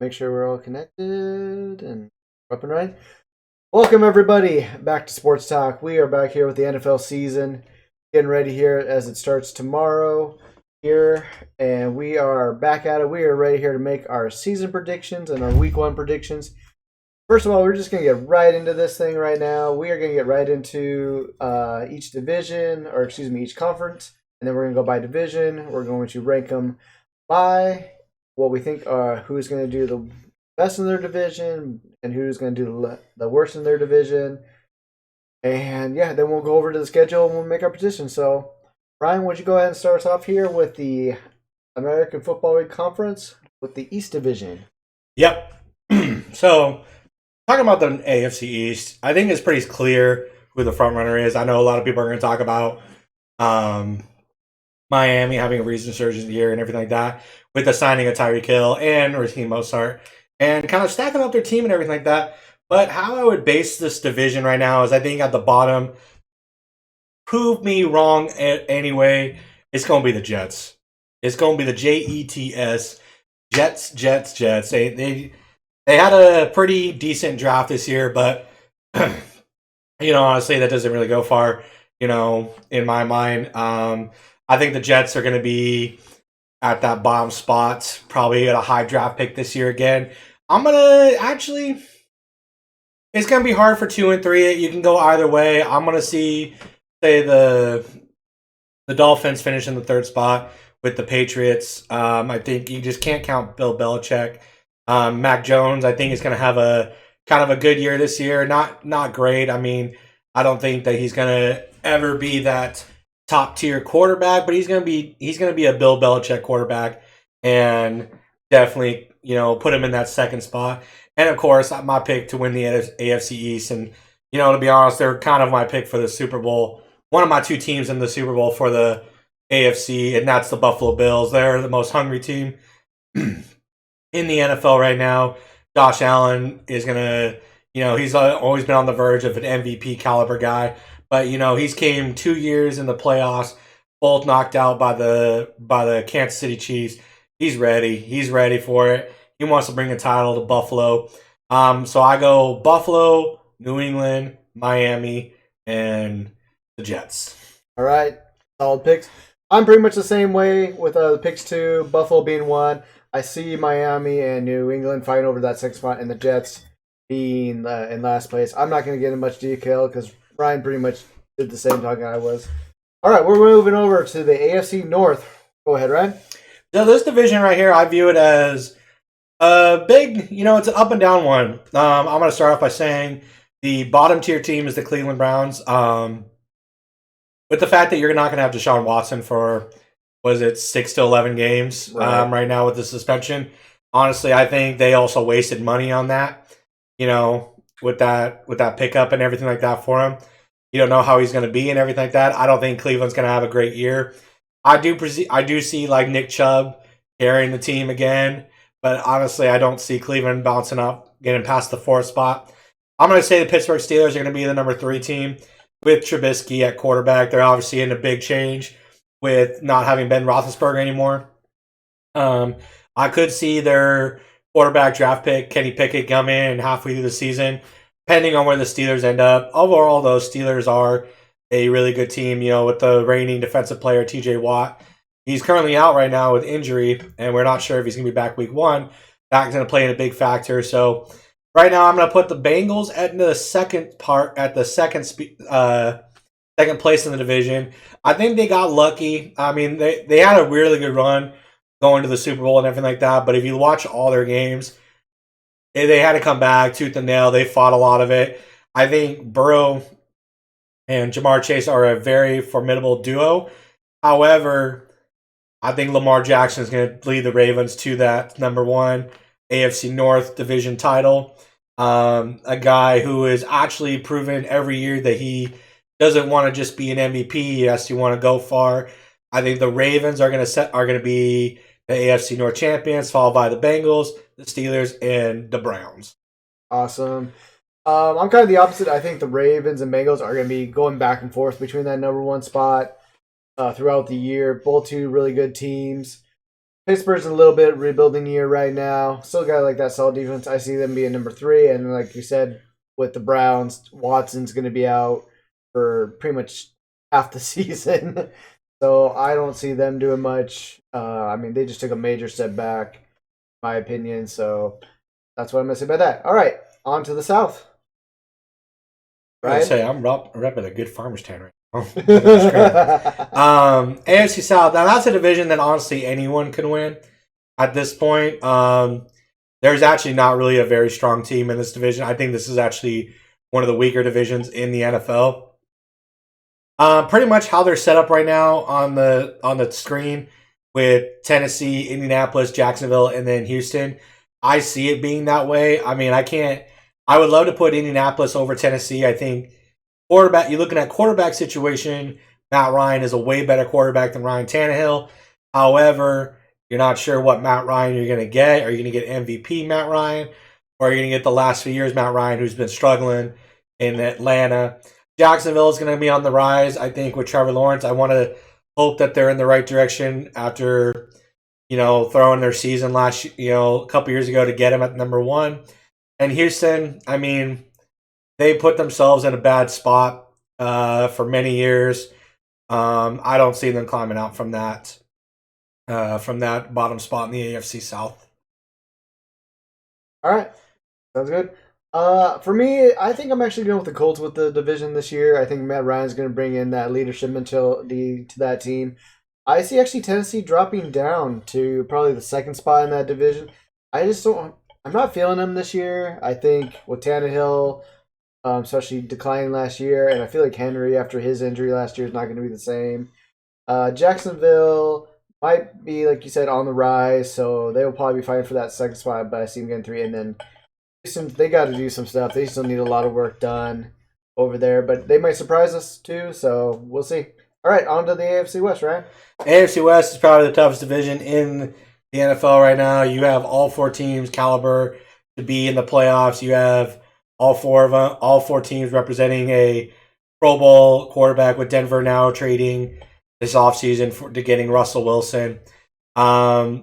Make sure we're all connected and up and running. Welcome, everybody, back to Sports Talk. We are back here with the NFL season, getting ready here as it starts tomorrow here, and we are back at it. We are ready here to make our season predictions and our week one predictions. First of all, we're just going to get right into this thing right now. We are going to get right into each division, or excuse me, each conference, and then we're going to go by division. We're going to rank them by what we think who's going to do the best in their division and who's going to do the worst in their division. And yeah, then we'll go over to the schedule and we'll make our position. So, Ryan, would you go ahead and start us off here with the American Football League Conference with the East Division? Yep. So, talking about the AFC East, I think it's pretty clear who the front runner is. I know a lot of people are going to talk about Miami having a resurgence year and everything like that, with the signing of Tyreek Hill and Raheem Mostert, and kind of stacking up their team and everything like that. But how I would base this division right now is I think at the bottom, prove me wrong anyway, it's going to be the Jets. It's going to be the Jets. Jets. They had a pretty decent draft this year, but honestly, that doesn't really go far, in my mind. I think the Jets are going to be at that bottom spot, probably at a high draft pick this year again. It's going to be hard for 2 and 3. You can go either way. I'm going to say the Dolphins finish in the third spot with the Patriots. I think you just can't count Bill Belichick. Mac Jones, I think, is going to have a kind of a good year this year. Not great. I mean, I don't think that he's going to ever be that top tier quarterback, but he's going to be a Bill Belichick quarterback, and definitely put him in that second spot. And of course, my pick to win the AFC East, and to be honest, they're kind of my pick for the Super Bowl. One of my two teams in the Super Bowl for the AFC, and that's the Buffalo Bills. They're the most hungry team in the NFL right now. Josh Allen is gonna, he's always been on the verge of an MVP caliber guy. But he's came 2 years in the playoffs, both knocked out by the Kansas City Chiefs. He's ready. He's ready for it. He wants to bring a title to Buffalo. So I go Buffalo, New England, Miami, and the Jets. All right, solid picks. I'm pretty much the same way with the picks too. Buffalo being one. I see Miami and New England fighting over that second spot, and the Jets being in last place. I'm not going to get in much detail because Ryan pretty much did the same talking I was. All right, we're moving over to the AFC North. Go ahead, Ryan. So this division right here, I view it as a big, it's an up and down one. I'm going to start off by saying the bottom tier team is the Cleveland Browns. With the fact that you're not going to have Deshaun Watson for, 6 to 11 games right now with the suspension. Honestly, I think they also wasted money on that, with that pickup and everything like that for him. You don't know how he's going to be and everything like that. I don't think Cleveland's going to have a great year. I do see like Nick Chubb carrying the team again, but honestly, I don't see Cleveland bouncing up, getting past the 4th spot. I'm going to say the Pittsburgh Steelers are going to be the number 3 team with Trubisky at quarterback. They're obviously in a big change with not having Ben Roethlisberger anymore. I could see their quarterback draft pick, Kenny Pickett, come in halfway through the season, depending on where the Steelers end up. Overall, those Steelers are a really good team, with the reigning defensive player, TJ Watt. He's currently out right now with injury, and we're not sure if he's going to be back week 1. That's going to play in a big factor. So right now, I'm going to put the Bengals at the second place in the division. I think they got lucky. I mean, they had a really good run going to the Super Bowl and everything like that. But if you watch all their games, they had to come back tooth and nail. They fought a lot of it. I think Burrow and Jamar Chase are a very formidable duo. However, I think Lamar Jackson is going to lead the Ravens to that number 1 AFC North division title. A guy who is actually proven every year that he doesn't want to just be an MVP. He has to want to go far. I think the Ravens are going to be the AFC North champions, followed by the Bengals, the Steelers, and the Browns. Awesome. I'm kind of the opposite. I think the Ravens and Bengals are going to be going back and forth between that number 1 spot throughout the year. Both two really good teams. Pittsburgh's in a little bit rebuilding year right now. Still got like that solid defense. I see them being number 3, and like you said, with the Browns, Watson's going to be out for pretty much half the season. So I don't see them doing much. I mean, they just took a major step back, in my opinion. So that's what I'm going to say about that. All right, on to the South. Right? Right? I'm repping a good farmer's town right now. AFC South. Now that's a division that honestly anyone can win at this point. There's actually not really a very strong team in this division. I think this is actually one of the weaker divisions in the NFL. Pretty much how they're set up right now on the screen with Tennessee, Indianapolis, Jacksonville, and then Houston. I see it being that way. I mean, I would love to put Indianapolis over Tennessee. I think quarterback. You're looking at quarterback situation. Matt Ryan is a way better quarterback than Ryan Tannehill. However, you're not sure what Matt Ryan you're going to get. Are you going to get MVP Matt Ryan? Or are you going to get the last few years Matt Ryan, who's been struggling in Atlanta? Jacksonville is going to be on the rise, I think, with Trevor Lawrence. I want to hope that they're in the right direction after, throwing their season a couple years ago to get him at number 1. And Houston, I mean, they put themselves in a bad spot for many years. I don't see them climbing out from that bottom spot in the AFC South. All right, sounds good. For me, I think I'm actually going with the Colts with the division this year. I think Matt Ryan's going to bring in that leadership mentality to that team. I see actually Tennessee dropping down to probably the 2nd spot in that division. I'm not feeling them this year. I think with Tannehill, especially declining last year, and I feel like Henry after his injury last year is not going to be the same. Jacksonville might be, like you said, on the rise, so they will probably be fighting for that 2nd spot, but I see them getting 3. And then Houston, they got to do some stuff. They still need a lot of work done over there, but they might surprise us too, so we'll see. All right, on to the AFC West, right? AFC West is probably the toughest division in the NFL right now. You have all 4 teams caliber to be in the playoffs. You have all 4 teams representing a Pro Bowl quarterback, with Denver now trading this offseason to getting Russell Wilson.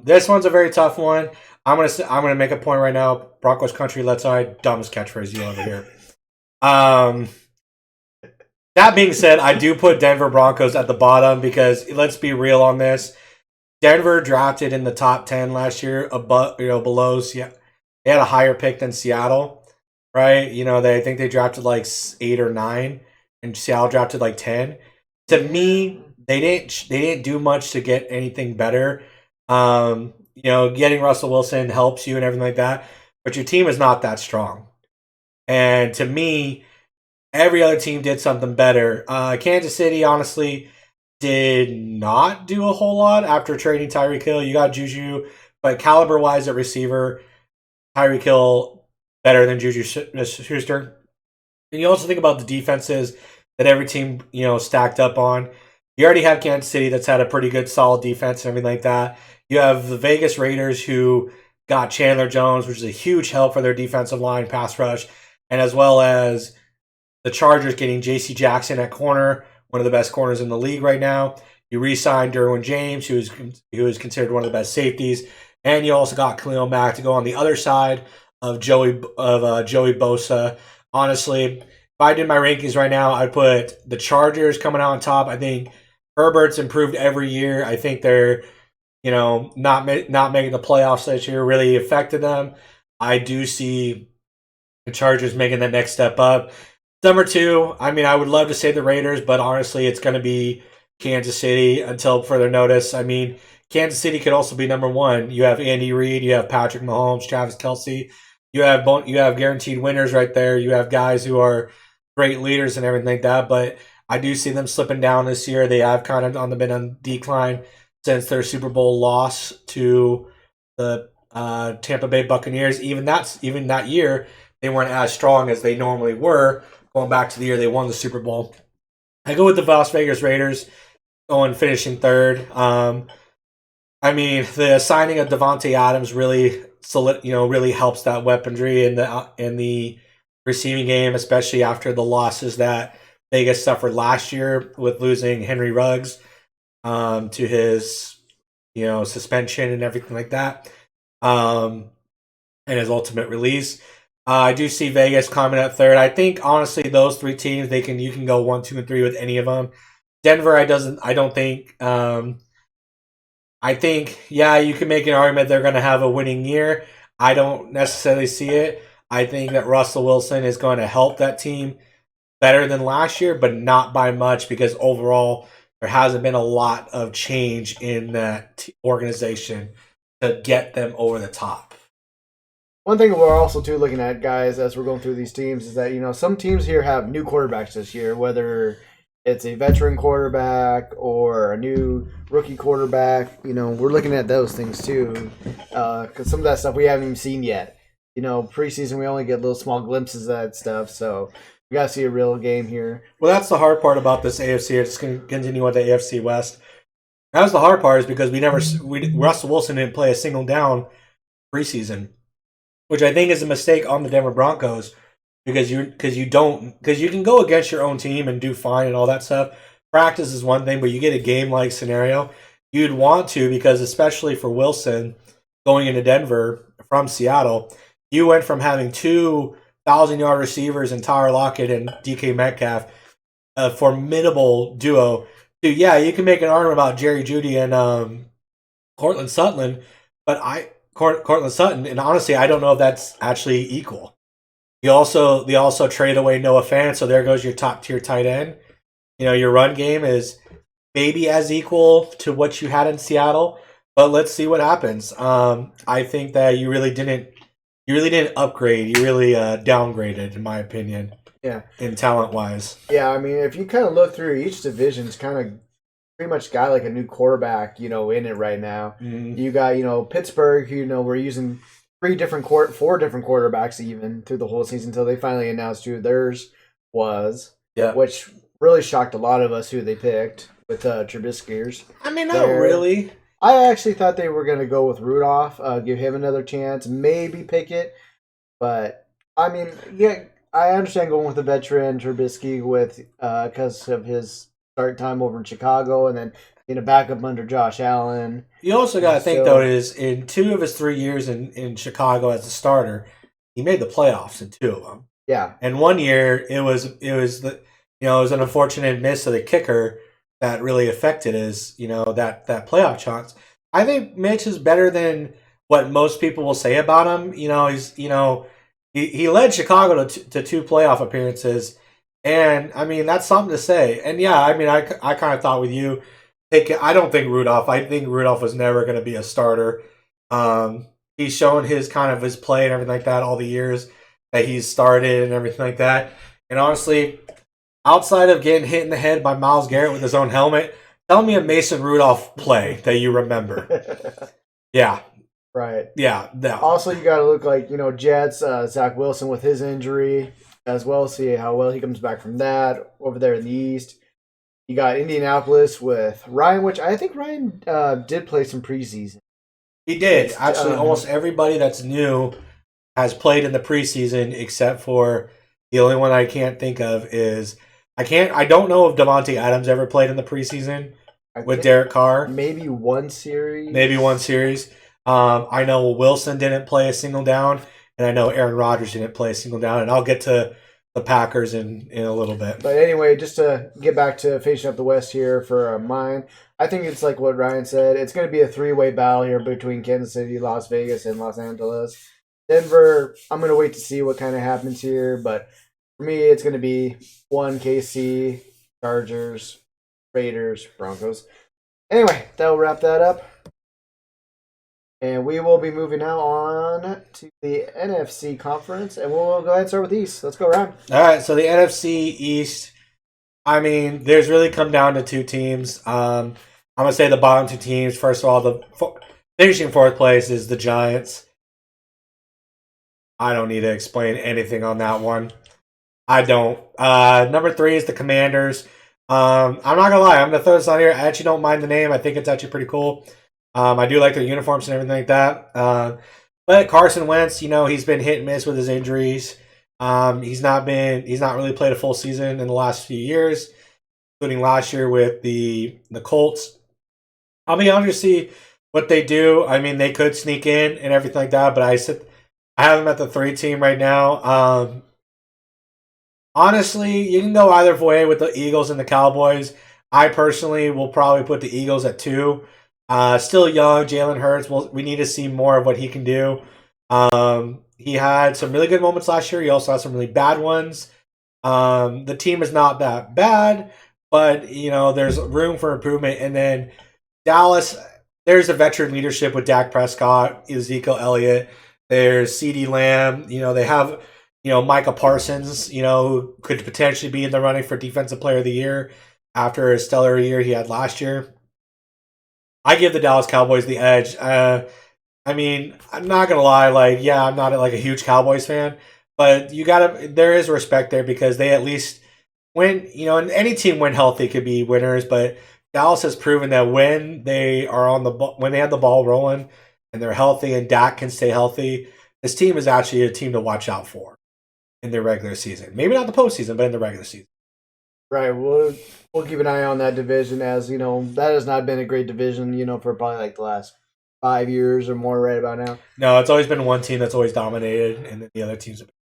This one's a very tough one. I'm gonna make a point right now. Broncos country, let's dumbest catchphrase you'll ever hear. That being said, I do put Denver Broncos at the bottom because let's be real on this. Denver drafted in the top 10 last year, below. Yeah, they had a higher pick than Seattle, right? I think they drafted like 8 or 9, and Seattle drafted like 10. To me, they didn't do much to get anything better. Getting Russell Wilson helps you and everything like that, but your team is not that strong. And to me, every other team did something better. Kansas City, honestly, did not do a whole lot after trading Tyreek Hill. You got Juju, but caliber-wise at receiver, Tyreek Hill better than Juju Schuster. And you also think about the defenses that every team, stacked up on. You already have Kansas City that's had a pretty good, solid defense and everything like that. You have the Vegas Raiders who got Chandler Jones, which is a huge help for their defensive line, pass rush, and as well as the Chargers getting J.C. Jackson at corner, one of the best corners in the league right now. You re-signed Derwin James, who is considered one of the best safeties, and you also got Khalil Mack to go on the other side of Joey Bosa. Honestly, if I did my rankings right now, I'd put the Chargers coming out on top. I think Herbert's improved every year. I think they're not making the playoffs this year really affected them. I do see the Chargers making the next step up. Number 2, I mean, I would love to say the Raiders, but honestly, it's going to be Kansas City until further notice. I mean, Kansas City could also be number 1. You have Andy Reid, you have Patrick Mahomes, Travis Kelce. You have guaranteed winners right there. You have guys who are great leaders and everything like that, but I do see them slipping down this year. They have kind of been on decline since their Super Bowl loss to the Tampa Bay Buccaneers. Even that year, they weren't as strong as they normally were. Going back to the year they won the Super Bowl, I go with the Las Vegas Raiders, finishing 3rd. I mean, the signing of Devontae Adams really helps that weaponry in the receiving game, especially after the losses that Vegas suffered last year with losing Henry Ruggs to his suspension and everything like that, and his ultimate release. I do see Vegas coming at third. I think honestly, those three teams you can go 1, 2, and 3 with any of them. Denver, I don't think. I think you can make an argument they're going to have a winning year. I don't necessarily see it. I think that Russell Wilson is going to help that team better than last year, but not by much because overall there hasn't been a lot of change in that organization to get them over the top. One thing we're also too looking at, guys, as we're going through these teams is that some teams here have new quarterbacks this year, whether it's a veteran quarterback or a new rookie quarterback. We're looking at those things too, because some of that stuff we haven't even seen yet. Preseason we only get little small glimpses of that stuff, so we gotta see a real game here. Well, that's the hard part about this AFC. It's going to continue with the AFC West. That's the hard part is because Russell Wilson didn't play a single down preseason, which I think is a mistake on the Denver Broncos because you can go against your own team and do fine and all that stuff. Practice is one thing, but you get a game-like scenario, you'd want to, because especially for Wilson going into Denver from Seattle, you went from having 2,000-yard receivers in Tyler Lockett and DK Metcalf, a formidable duo, to you can make an argument about Jerry Jeudy and Cortland Sutton, and honestly, I don't know if that's actually equal. They also traded away Noah Fant, so there goes your top tier tight end. Your run game is maybe as equal to what you had in Seattle, but let's see what happens. I think that you really didn't upgrade. You really downgraded, in my opinion. Yeah. In talent wise. Yeah, I mean, if you kind of look through each division's kind of pretty much got like a new quarterback, in it right now. Mm-hmm. You got, Pittsburgh, we're using 4 different quarterbacks even through the whole season until they finally announced who theirs was. Yeah. Which really shocked a lot of us who they picked with Trubisky's. I mean, not really. I actually thought they were going to go with Rudolph, give him another chance, maybe Pickett. But, I mean, yeah, I understand going with the veteran Trubisky because of his start time over in Chicago and then a backup under Josh Allen. You also got to think, though, is in 2 of his 3 years in Chicago as a starter, he made the playoffs in 2 of them. Yeah. And 1 year, it was an unfortunate miss of the kicker that really affected his, that playoff chance. I think Mitch is better than what most people will say about him. He led Chicago to 2 playoff appearances, and I mean that's something to say. And yeah, I mean I kind of thought with you, I don't think Rudolph. I think Rudolph was never going to be a starter. He's shown his play and everything like that all the years that he's started and everything like that. And honestly, outside of getting hit in the head by Myles Garrett with his own helmet, tell me a Mason Rudolph play that you remember. Yeah. Right. Yeah. No. Also, you got to look like, Jets, Zach Wilson with his injury as well. See how well he comes back from that over there in the East. You got Indianapolis with Ryan, which I think Ryan did play some preseason. He did. Actually, almost everybody that's new has played in the preseason except for the only one I can't think of is I don't know if Devontae Adams ever played in the preseason with Derek Carr. Maybe one series. I know Wilson didn't play a single down, and I know Aaron Rodgers didn't play a single down, and I'll get to the Packers in a little bit. But anyway, just to get back to finishing up the West here for mine, I think it's like what Ryan said. It's going to be a 3-way battle here between Kansas City, Las Vegas, and Los Angeles. Denver, I'm going to wait to see what kind of happens here, but for me, it's going to be 1 KC, Chargers, Raiders, Broncos. Anyway, that'll wrap that up. And we will be moving now on to the NFC conference, and we'll go ahead and start with East. Let's go, Ryan. All right, so the NFC East, I mean, there's really come down to 2 teams. I'm going to say the bottom 2 teams. First of all, the finishing 4th place is the Giants. I don't need to explain anything on that one. I don't. Number 3 is the Commanders. I'm not going to lie. I'm going to throw this on here. I actually don't mind the name. I think it's actually pretty cool. I do like their uniforms and everything like that. But Carson Wentz, he's been hit and miss with his injuries. He's not really played a full season in the last few years, including last year with the Colts. I'll be honest with what they do. I mean, they could sneak in and everything like that, but I have them at the 3 team right now. Honestly, you can go either way with the Eagles and the Cowboys. I personally will probably put the Eagles at 2. Still young, Jalen Hurts. We need to see more of what he can do. He had some really good moments last year. He also had some really bad ones. The team is not that bad, but there's room for improvement. And then Dallas, there's a veteran leadership with Dak Prescott, Ezekiel Elliott. There's CeeDee Lamb. They have Micah Parsons. Who could potentially be in the running for Defensive Player of the Year after a stellar year he had last year. I give the Dallas Cowboys the edge. I mean, I'm not gonna lie. I'm not a huge Cowboys fan, but there is respect there because they at least when and any team when healthy could be winners. But Dallas has proven that when they are when they have the ball rolling and they're healthy and Dak can stay healthy, this team is actually a team to watch out for in their regular season. Maybe not the postseason, but in the regular season. Right. We'll keep an eye on that division as that has not been a great division for probably the last 5 years or more right about now. No, it's always been one team that's always dominated, and then the other teams have been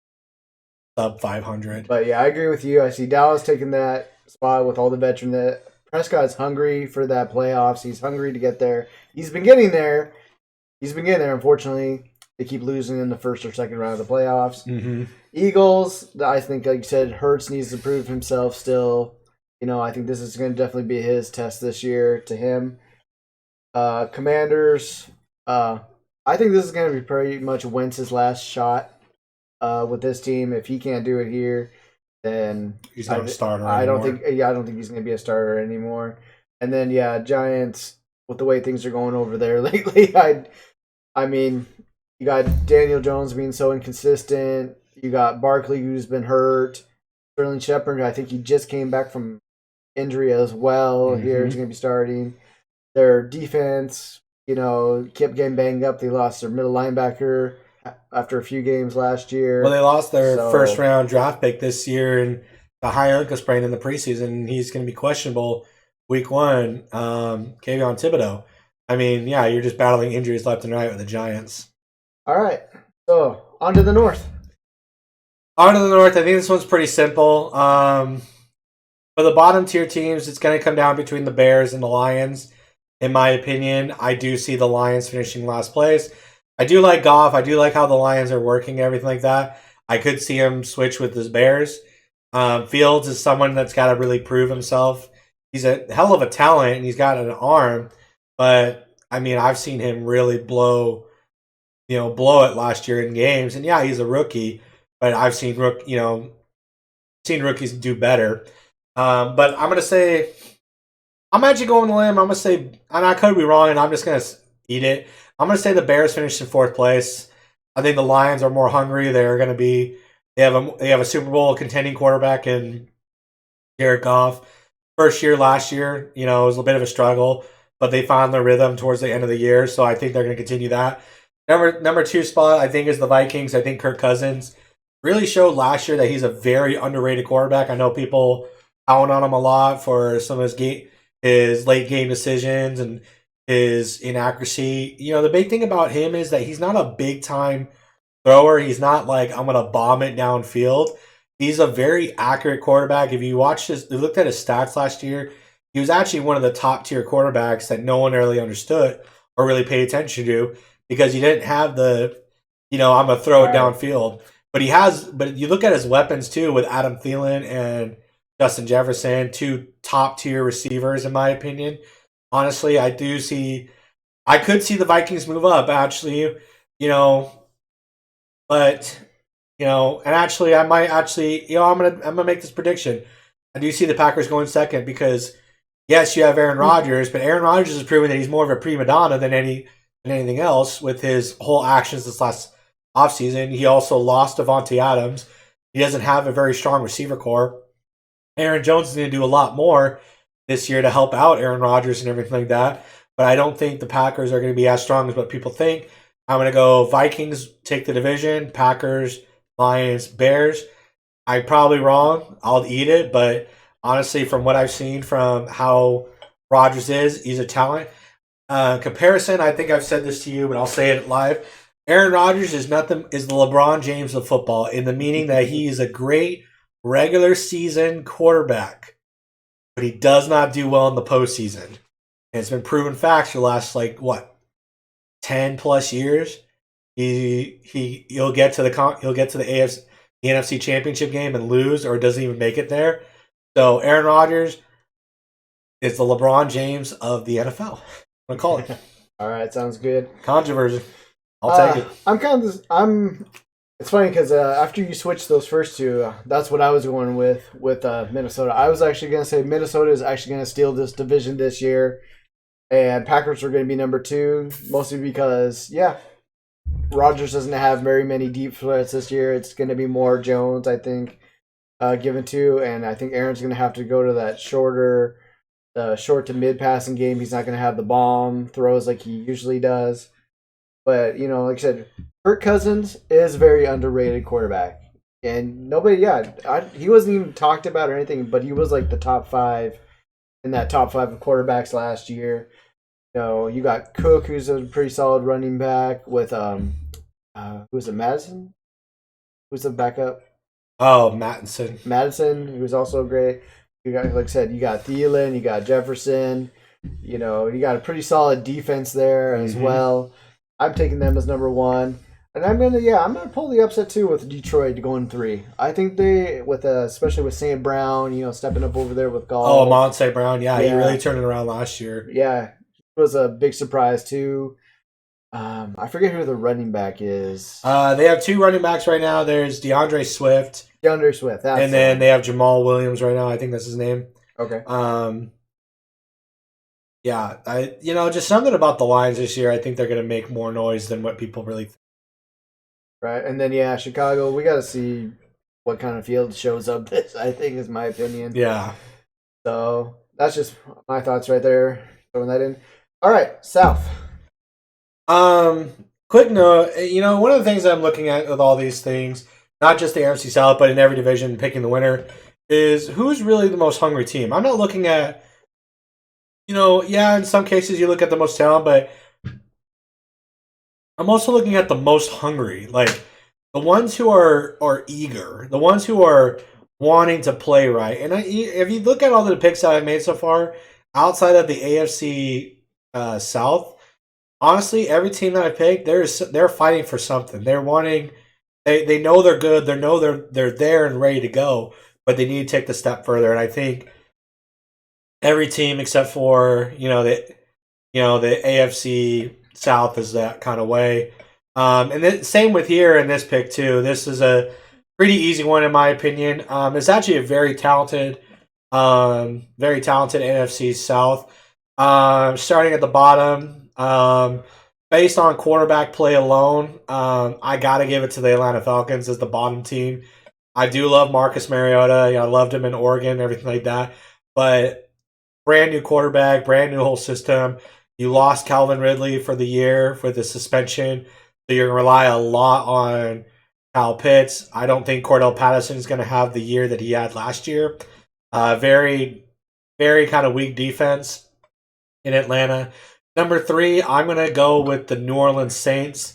sub 500. But yeah, I agree with you. I see Dallas taking that spot with all the veterans. That Prescott's hungry for that playoffs. He's hungry to get there. He's been getting there. Unfortunately, they keep losing in the first or second round of the playoffs. Mm-hmm. Eagles, I think, like you said, Hurts needs to prove himself still. I think this is going to definitely be his test this year to him. Commanders, I think this is going to be pretty much Wentz's last shot with this team. If he can't do it here, then he's not a starter. I don't think he's going to be a starter anymore. And then Giants, with the way things are going over there lately, I mean, you got Daniel Jones being so inconsistent. You got Barkley, who's been hurt. Sterling Shepard, I think he just came back from injury as well. Mm-hmm. Here he's going to be starting. Their defense, kept getting banged up. They lost their middle linebacker after a few games last year. Well, they lost their first-round draft pick this year and the high ankle sprain in the preseason. He's going to be questionable week 1. Kayvon Thibodeau. I mean, you're just battling injuries left and right with the Giants. All right. So, on to the North. I think this one's pretty simple. For the bottom tier teams, it's going to come down between the Bears and the Lions. In my opinion, I do see the Lions finishing last place. I do like Goff. I do like how the Lions are working and everything like that. I could see him switch with his Bears. Fields is someone that's got to really prove himself. He's a hell of a talent, and he's got an arm. But, I mean, I've seen him really blow it last year in games. And, he's a rookie. But I've seen rookies do better. But I'm going to say, I'm actually going on a limb. I'm going to say, and I could be wrong, and I'm just going to eat it. I'm going to say the Bears finished in 4th place. I think the Lions are more hungry. They're going to be, they have a Super Bowl contending quarterback in Jared Goff. First year last year, it was a bit of a struggle, but they found their rhythm towards the end of the year. So I think they're going to continue that. Number 2 spot, I think, is the Vikings. I think Kirk Cousins really showed last year that he's a very underrated quarterback. I know people pound on him a lot for some of his late game decisions and his inaccuracy. The big thing about him is that he's not a big time thrower. He's not like, I'm going to bomb it downfield. He's a very accurate quarterback. If you looked at his stats last year, he was actually one of the top tier quarterbacks that no one really understood or really paid attention to because he didn't have the, I'm going to throw it downfield. But you look at his weapons too with Adam Thielen and Justin Jefferson, 2 top tier receivers in my opinion. Honestly, I could see the Vikings move up actually, but and actually I might actually, I'm gonna make this prediction. I do see the Packers going second because yes, you have Aaron Rodgers, but Aaron Rodgers has proven that he's more of a prima donna than anything else with his whole actions this last offseason. He also lost Devontae Adams. He doesn't have a very strong receiver core. Aaron Jones is going to do a lot more this year to help out Aaron Rodgers and everything like that. But I don't think the Packers are going to be as strong as what people think. I'm going to go Vikings take the division, Packers, Lions, Bears. I'm probably wrong. I'll eat it. But honestly, from what I've seen from how Rodgers is, he's a talent. Comparison, I think I've said this to you, but I'll say it live. Aaron Rodgers is nothing is the LeBron James of football in the meaning that he is a great regular season quarterback, but he does not do well in the postseason. And it's been proven facts for the last 10 plus years. He'll get to the AFC the NFC Championship game and lose, or doesn't even make it there. So Aaron Rodgers is the LeBron James of the NFL. I'm gonna call it. All right, sounds good. Controversy. I'll take it. It's funny because after you switched those first two, that's what I was going with Minnesota. I was actually going to say Minnesota is actually going to steal this division this year, and Packers are going to be number 2, mostly because Rodgers doesn't have very many deep threats this year. It's going to be more Jones, I think, given to, and I think Aaron's going to have to go to that short to mid passing game. He's not going to have the bomb throws like he usually does. But, like I said, Kirk Cousins is a very underrated quarterback. And he wasn't even talked about or anything, but he was like the top 5 in that top 5 of quarterbacks last year. You got Cook, who's a pretty solid running back with, who's it, Madison? Who's the backup? Oh, Madison, who's also great. You got, like I said, you got Thielen, you got Jefferson. You got a pretty solid defense there as well. I'm taking them as number 1, and I'm gonna pull the upset too with Detroit going 3. I think they especially with St. Brown, stepping up over there with Gall. Oh, Monte Brown, he really turned it around last year. Yeah, it was a big surprise too. I forget who the running back is. They have 2 running backs right now. There's DeAndre Swift. And then they have Jamal Williams right now. I think that's his name. Okay. Just something about the Lions this year. I think they're going to make more noise than what people really think. Right, and then Chicago. We got to see what kind of field shows up. This, I think, is my opinion. Yeah. So that's just my thoughts right there. Throwing that in. All right, South. Quick note. One of the things that I'm looking at with all these things, not just the NFC South, but in every division, picking the winner, is who's really the most hungry team. I'm not looking at. In some cases you look at the most talent, but I'm also looking at the most hungry. Like, the ones who are eager, the ones who are wanting to play right. And if you look at all the picks that I've made so far, outside of the AFC South, honestly, every team that I picked, they're fighting for something. They're wanting, they know they're good, they know they're there and ready to go, but they need to take the step further. And I think every team except for the AFC South is that kind of way, and then same with here in this pick too. This is a pretty easy one in my opinion. It's actually a very talented NFC South. Starting at the bottom, based on quarterback play alone, I gotta give it to the Atlanta Falcons as the bottom team. I do love Marcus Mariota. I loved him in Oregon, everything like that, but brand new quarterback, brand new whole system. You lost Calvin Ridley for the year for the suspension, so you're going to rely a lot on Kyle Pitts. I don't think Cordell Patterson is going to have the year that he had last year. Very, very kind of weak defense in Atlanta. Number 3, I'm going to go with the New Orleans Saints.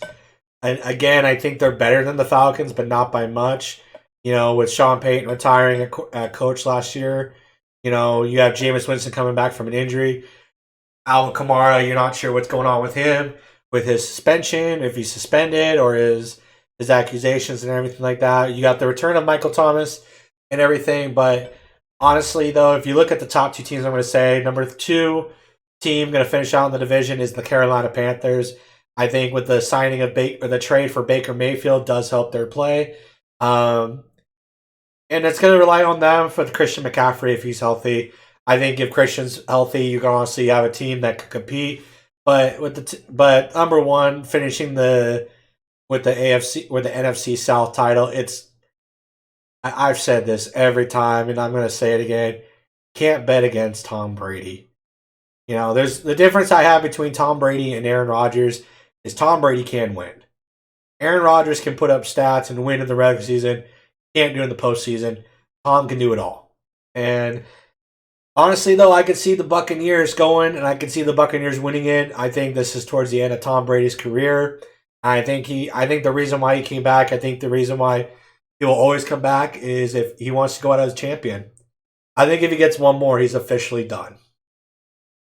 And again, I think they're better than the Falcons, but not by much. With Sean Payton retiring a coach last year. You have Jameis Winston coming back from an injury. Alvin Kamara, you're not sure what's going on with him, with his suspension, if he's suspended, or his accusations and everything like that. You got the return of Michael Thomas and everything. But honestly, though, if you look at the top 2 teams, I'm going to say number 2 team going to finish out in the division is the Carolina Panthers. I think with the signing of the trade for Baker Mayfield does help their play. And it's going to rely on them for Christian McCaffrey if he's healthy. I think if Christian's healthy, you can honestly have a team that could compete. But but number 1, finishing with the NFC South title, I've said this every time, and I'm going to say it again. Can't bet against Tom Brady. There's the difference I have between Tom Brady and Aaron Rodgers is Tom Brady can win. Aaron Rodgers can put up stats and win in the regular season. Can't do it in the postseason. Tom can do it all. And Honestly, though, I could see the Buccaneers going, and I could see the Buccaneers winning it. I think this is towards the end of Tom Brady's career. I think the reason why he came back, I think the reason why he will always come back is if he wants to go out as champion. I think if he gets one more, he's officially done.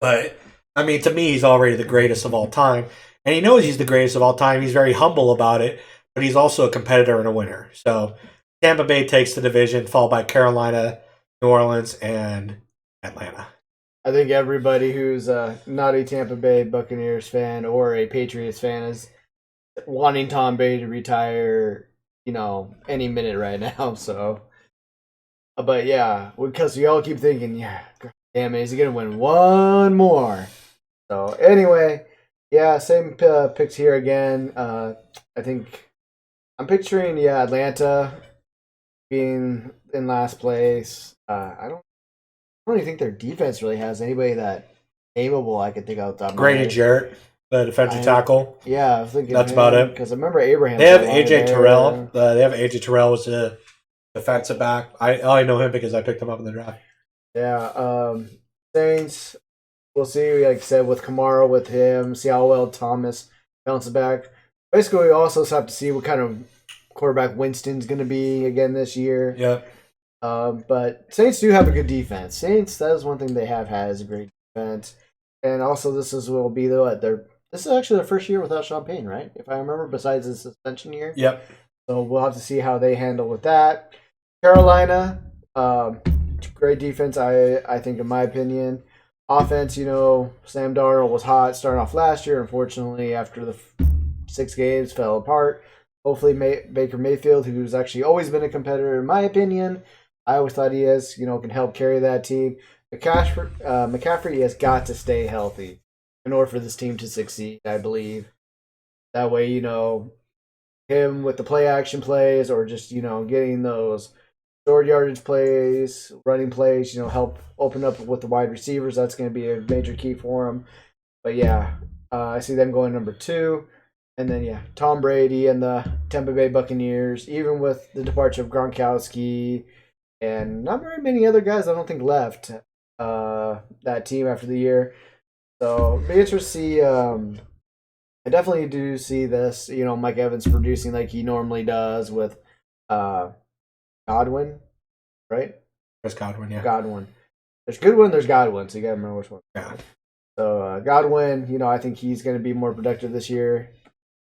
But I mean, to me, he's already the greatest of all time, and he knows he's the greatest of all time. He's very humble about it, but he's also a competitor and a winner. So Tampa Bay takes the division, followed by Carolina, New Orleans, and Atlanta. I think everybody who's not a Tampa Bay Buccaneers fan or a Patriots fan is wanting Tom Brady to retire, any minute right now. So, but yeah, because we all keep thinking, yeah, damn it, is he gonna win one more? So anyway, yeah, same picks here again. I think I'm picturing Atlanta being in last place. I don't even think their defense really has anybody that aimable I could think out the top of my Grady head. Jarrett, the defensive tackle. Yeah, I was thinking that's about it. Because I remember Abraham. They have AJ Terrell. They have AJ Terrell was a defensive back. I know him because I picked him up in the draft. Yeah, Saints. We'll see. Like I said, with Kamara, with him, see how well Thomas bounces back. Basically, we also have to see what kind of quarterback Winston's going to be again this year. Yeah. But Saints do have a good defense. Saints, that is one thing they have had is a great defense. And also, this is actually their first year without Sean Payton, right? If I remember, besides the suspension year. Yep. So we'll have to see how they handle with that. Carolina, great defense, I think, in my opinion. Offense, Sam Darnold was hot starting off last year. Unfortunately, after the 6 games, fell apart. Hopefully, Baker Mayfield, who's actually always been a competitor, in my opinion, I always thought he is, can help carry that team. McCaffrey has got to stay healthy in order for this team to succeed, I believe. That way, him with the play action plays or just, getting those short yardage plays, running plays, help open up with the wide receivers. That's going to be a major key for him. But yeah, I see them going number 2. And then, Tom Brady and the Tampa Bay Buccaneers, even with the departure of Gronkowski and not very many other guys, I don't think, left that team after the year. So, be interesting to see. I definitely do see this, Mike Evans producing like he normally does with Godwin, right? Chris Godwin, yeah. Godwin. There's Goodwin, there's Godwin, so you got to remember which one. Yeah. So, Godwin, I think he's going to be more productive this year.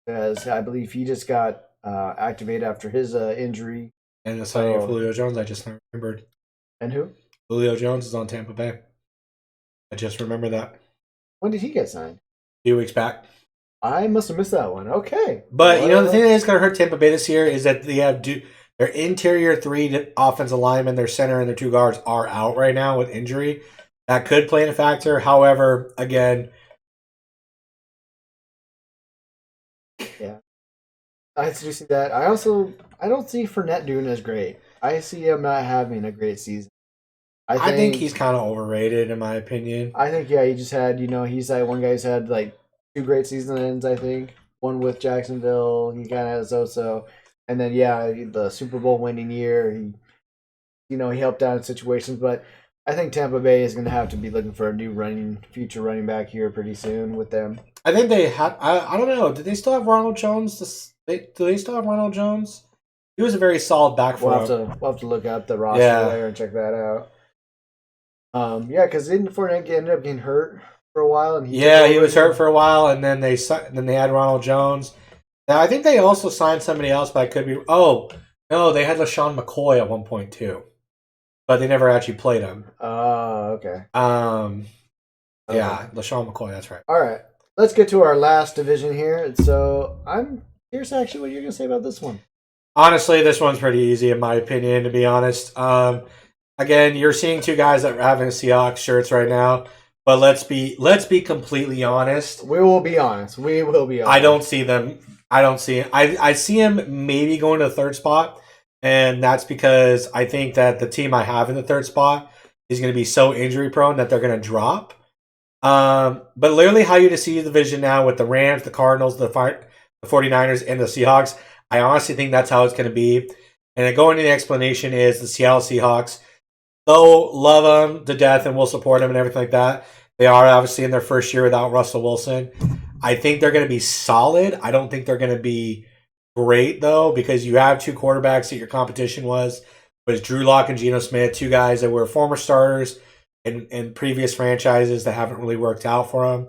Because I believe he just got activated after his injury. And the signing of Julio Jones, I just remembered. And who? Julio Jones is on Tampa Bay. I just remember that. When did he get signed? A few weeks back. I must have missed that one. Okay. But, the thing that is going to hurt Tampa Bay this year is that they have their interior 3 offensive linemen, their center, and their 2 guards are out right now with injury. That could play in a factor. However, again... Yeah. I do see that. I don't see Fournette doing as great. I see him not having a great season. I think he's kind of overrated, in my opinion. I think, he just had, he's like one guy who's had like 2 great seasons, I think. One with Jacksonville, he kind of has also. And then, the Super Bowl winning year, he helped out in situations. But I think Tampa Bay is going to have to be looking for a new future running back here pretty soon with them. I think they have. I don't know. Do they still have Ronald Jones? Do they still have Ronald Jones? He was a very solid back for them. We'll have to look up the roster there and check that out. Because didn't Fournette end up getting hurt for a while? And he was hurt for a while, and then they had Ronald Jones. Now I think they also signed somebody else, but I could be. Oh no, they had LaShawn McCoy at one point too, but they never actually played him. Oh, okay. Yeah, LaShawn McCoy. That's right. All right. Let's get to our last division here. So I'm curious actually what you're going to say about this one. Honestly, this one's pretty easy in my opinion, to be honest. Again, you're seeing 2 guys that are having Seahawks shirts right now, but let's be completely honest. We will be honest. I don't see them. I see him maybe going to the 3rd spot, and that's because I think that the team I have in the 3rd spot is going to be so injury prone that they're going to drop. But literally how you see the division now with the Rams, the Cardinals, the 49ers, and the Seahawks, I honestly think that's how it's going to be. And then going to the explanation is the Seattle Seahawks though love them to death and will support them and everything like that, they are obviously in their first year without Russell Wilson. I think they're going to be solid. I don't think they're going to be great, though, because you have two quarterbacks that your competition was Drew Lock and Geno Smith, two guys that were former starters in previous franchises that haven't really worked out for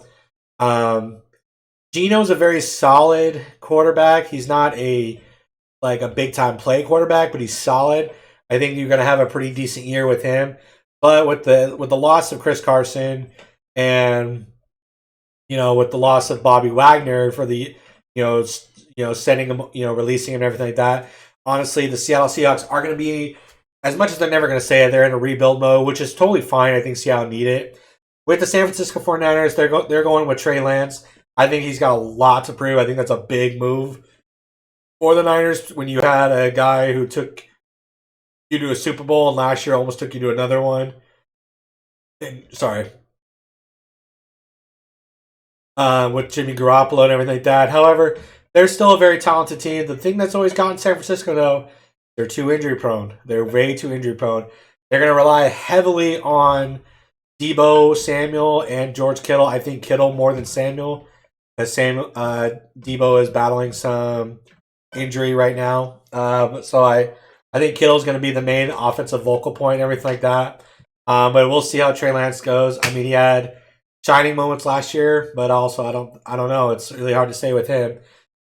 them. Geno's a very solid quarterback. He's not a big time play quarterback, but he's solid. I think you're going to have a pretty decent year with him. But with the loss of Chris Carson and with the loss of Bobby Wagner for the sending him, releasing him and everything like that. Honestly, the Seattle Seahawks are going to be, as much as they're never going to say it, they're in a rebuild mode, which is totally fine. I think Seattle need it. With the San Francisco 49ers, they're going with Trey Lance. I think he's got a lot to prove. I think that's a big move for the Niners when you had a guy who took you to a Super Bowl and last year almost took you to another one. And, sorry. With Jimmy Garoppolo and everything like that. However, they're still a very talented team. The thing that's always gotten San Francisco, though, they're too injury prone. They're way too injury prone. They're going to rely heavily on Debo, Samuel, and George Kittle. I think Kittle more than Samuel. As Debo is battling some injury right now. So I think Kittle's going to be the main offensive vocal point and everything like that. But we'll see how Trey Lance goes. I mean, he had shining moments last year, but also I don't know. It's really hard to say with him.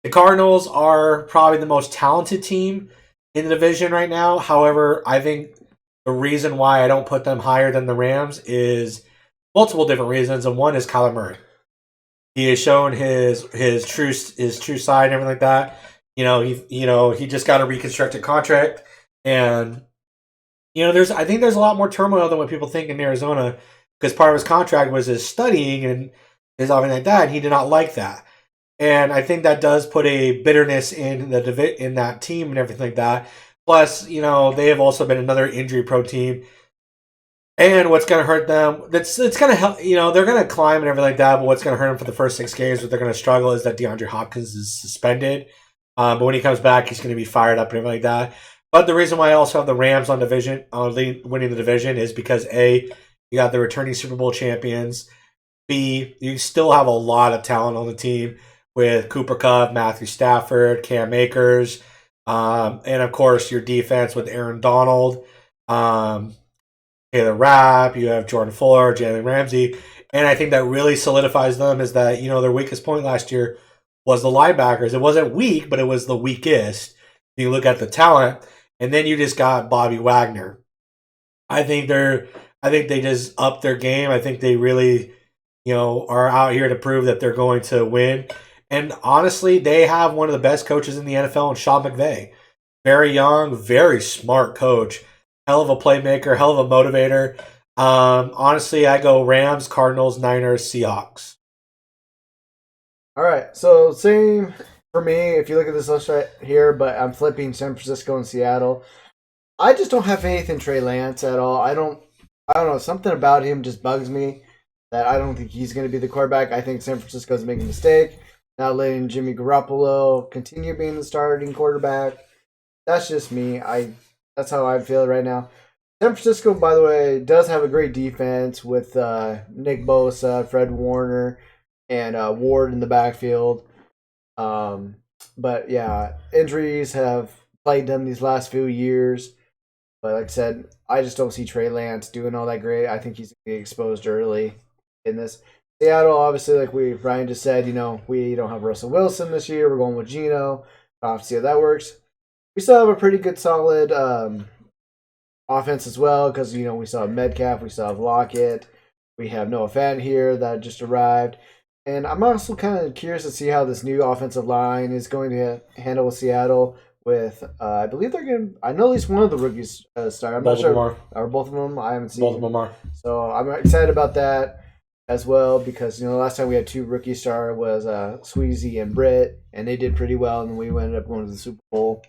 The Cardinals are probably the most talented team in the division right now. However, I think the reason why I don't put them higher than the Rams is multiple different reasons, and one is Kyler Murray. He has shown his true side and everything like that. He just got a reconstructed contract, and I think there's a lot more turmoil than what people think in Arizona, because part of his contract was his studying and his everything like that. And he did not like that, and I think that does put a bitterness in that team and everything like that. Plus, they have also been another injury-prone team. And what's going to hurt them, it's going to help, they're going to climb and everything like that, but what's going to hurt them for the first 6 games, what they're going to struggle is that DeAndre Hopkins is suspended. But when he comes back, he's going to be fired up and everything like that. But the reason why I also have the Rams on winning the division is because A, you got the returning Super Bowl champions. B, you still have a lot of talent on the team with Cooper Kupp, Matthew Stafford, Cam Akers, and of course your defense with Aaron Donald, Taylor Rapp, you have Jordan Fuller, Jalen Ramsey, and I think that really solidifies them is that, their weakest point last year was the linebackers. It wasn't weak, but it was the weakest. You look at the talent, and then you just got Bobby Wagner. I think they just upped their game. I think they really, are out here to prove that they're going to win. And honestly, they have one of the best coaches in the NFL in Sean McVay. Very young, very smart coach. Hell of a playmaker, hell of a motivator. Honestly, I go Rams, Cardinals, Niners, Seahawks. All right, so same for me. If you look at this list right here, but I'm flipping San Francisco and Seattle. I just don't have faith in Trey Lance at all. I don't know. Something about him just bugs me that I don't think he's going to be the quarterback. I think San Francisco is making a mistake, not letting Jimmy Garoppolo continue being the starting quarterback. That's just me. That's how I feel right now. San Francisco, by the way, does have a great defense with Nick Bosa, Fred Warner, and Ward in the backfield. But yeah, injuries have plagued them these last few years. But like I said, I just don't see Trey Lance doing all that great. I think he's going to get exposed early in this. Seattle, obviously, like Ryan just said, we don't have Russell Wilson this year. We're going with Geno. I'll have to see how that works. We still have a pretty good, solid offense as well because, we still have Metcalf, we still have Lockett, we have Noah Fant here that just arrived. And I'm also kind of curious to see how this new offensive line is going to handle with Seattle with, I believe they're going to, I know at least one of the rookies start. I'm not sure. Or both of them. I haven't seen. Both of them are. So I'm excited about that as well because, the last time we had 2 rookies start was Sweezy and Britt, and they did pretty well, and we ended up going to the Super Bowl.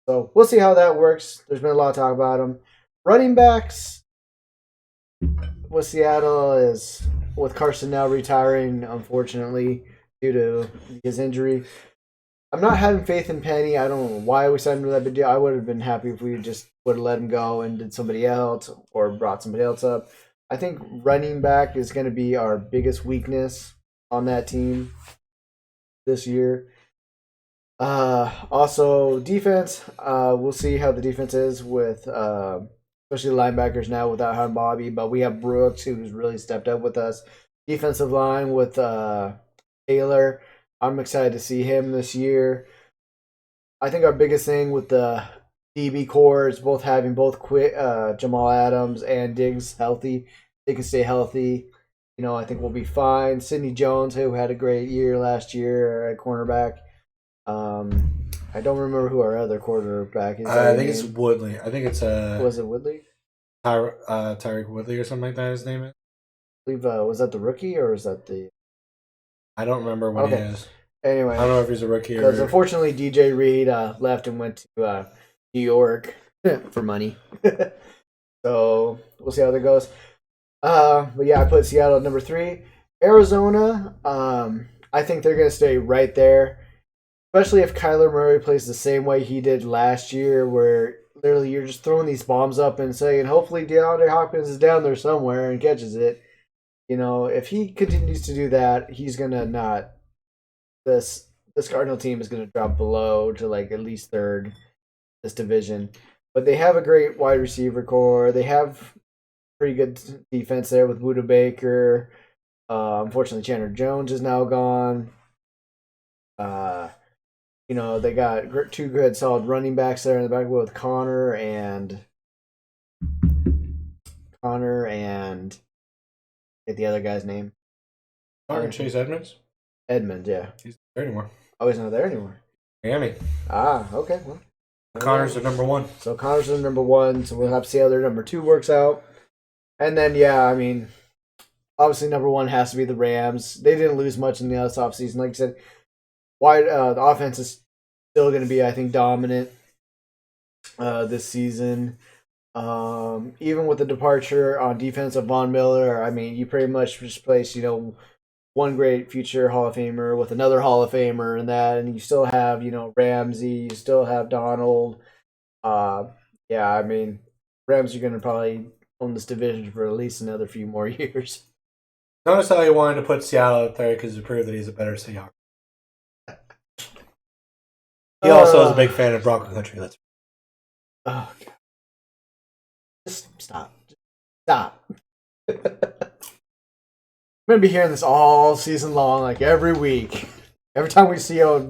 So we'll see how that works. There's been a lot of talk about them. Running backs with Seattle is with Carson now retiring, unfortunately, due to his injury. I'm not having faith in Penny. I don't know why we signed him to that big deal. I would have been happy if we just would have let him go and did somebody else or brought somebody else up. I think running back is going to be our biggest weakness on that team this year. Also, defense. We'll see how the defense is with especially linebackers now without having Bobby. But we have Brooks, who's really stepped up with us. Defensive line with Taylor. I'm excited to see him this year. I think our biggest thing with the DB core is both having both Jamal Adams and Diggs healthy. They can stay healthy. I think we'll be fine. Sidney Jones, who had a great year last year at cornerback. I don't remember who our other quarterback is. I think it's Woodley. I think it's Was it Woodley? Tyreek Woodley or something like that. His name is. I believe was that the rookie or was that the? I don't remember what he is. Anyway, I don't know if he's a rookie or. Because unfortunately, DJ Reed left and went to New York for money. So we'll see how that goes. But yeah, I put Seattle at number 3. Arizona, I think they're going to stay right there. Especially if Kyler Murray plays the same way he did last year, where literally you're just throwing these bombs up and saying, hopefully DeAndre Hopkins is down there somewhere and catches it. If he continues to do that, he's going to not... This Cardinal team is going to drop below to like at least third this division. But they have a great wide receiver core. They have pretty good defense there with Buda Baker. Unfortunately, Chandler Jones is now gone. They got 2 good solid running backs there in the back with Connor and get the other guy's name. Chase Edmonds? Edmonds, yeah. He's not there anymore. Oh, he's not there anymore. Miami. Okay. Well, Connor's the number 1. So Connor's the number 1, so we'll have to see how their number 2 works out. And then, obviously number 1 has to be the Rams. They didn't lose much in the offseason. Like I said, the offense is still going to be, I think, dominant this season. Even with the departure on defense of Von Miller, you pretty much replaced, one great future Hall of Famer with another Hall of Famer and you still have, Ramsey, you still have Donald. Rams are going to probably own this division for at least another few more years. Notice how he wanted to put Seattle up there because to prove that he's a better Seahawks. He also is a big fan of Bronco Country. God. Just stop. Stop. I'm going to be hearing this all season long, like every week. Every time we see a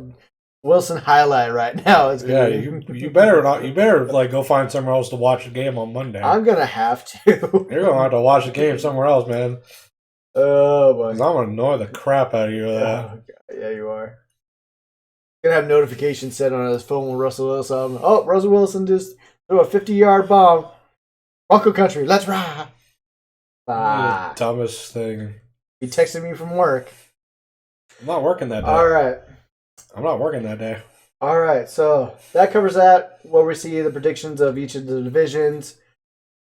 Wilson highlight right now, it's going to be... You better not. You better go find somewhere else to watch the game on Monday. I'm going to have to. You're going to have to watch the game somewhere else, man. Oh, boy. I'm going to annoy the crap out of you with that. Oh, God. Yeah, you are. Gonna have notifications set on his phone with Russell Wilson. Oh, Russell Wilson just threw a 50-yard bomb. Bronco Country, let's ride. The dumbest thing. He texted me from work. I'm not working that day. All right. I'm not working that day. All right, so that covers that. Where we see the predictions of each of the divisions,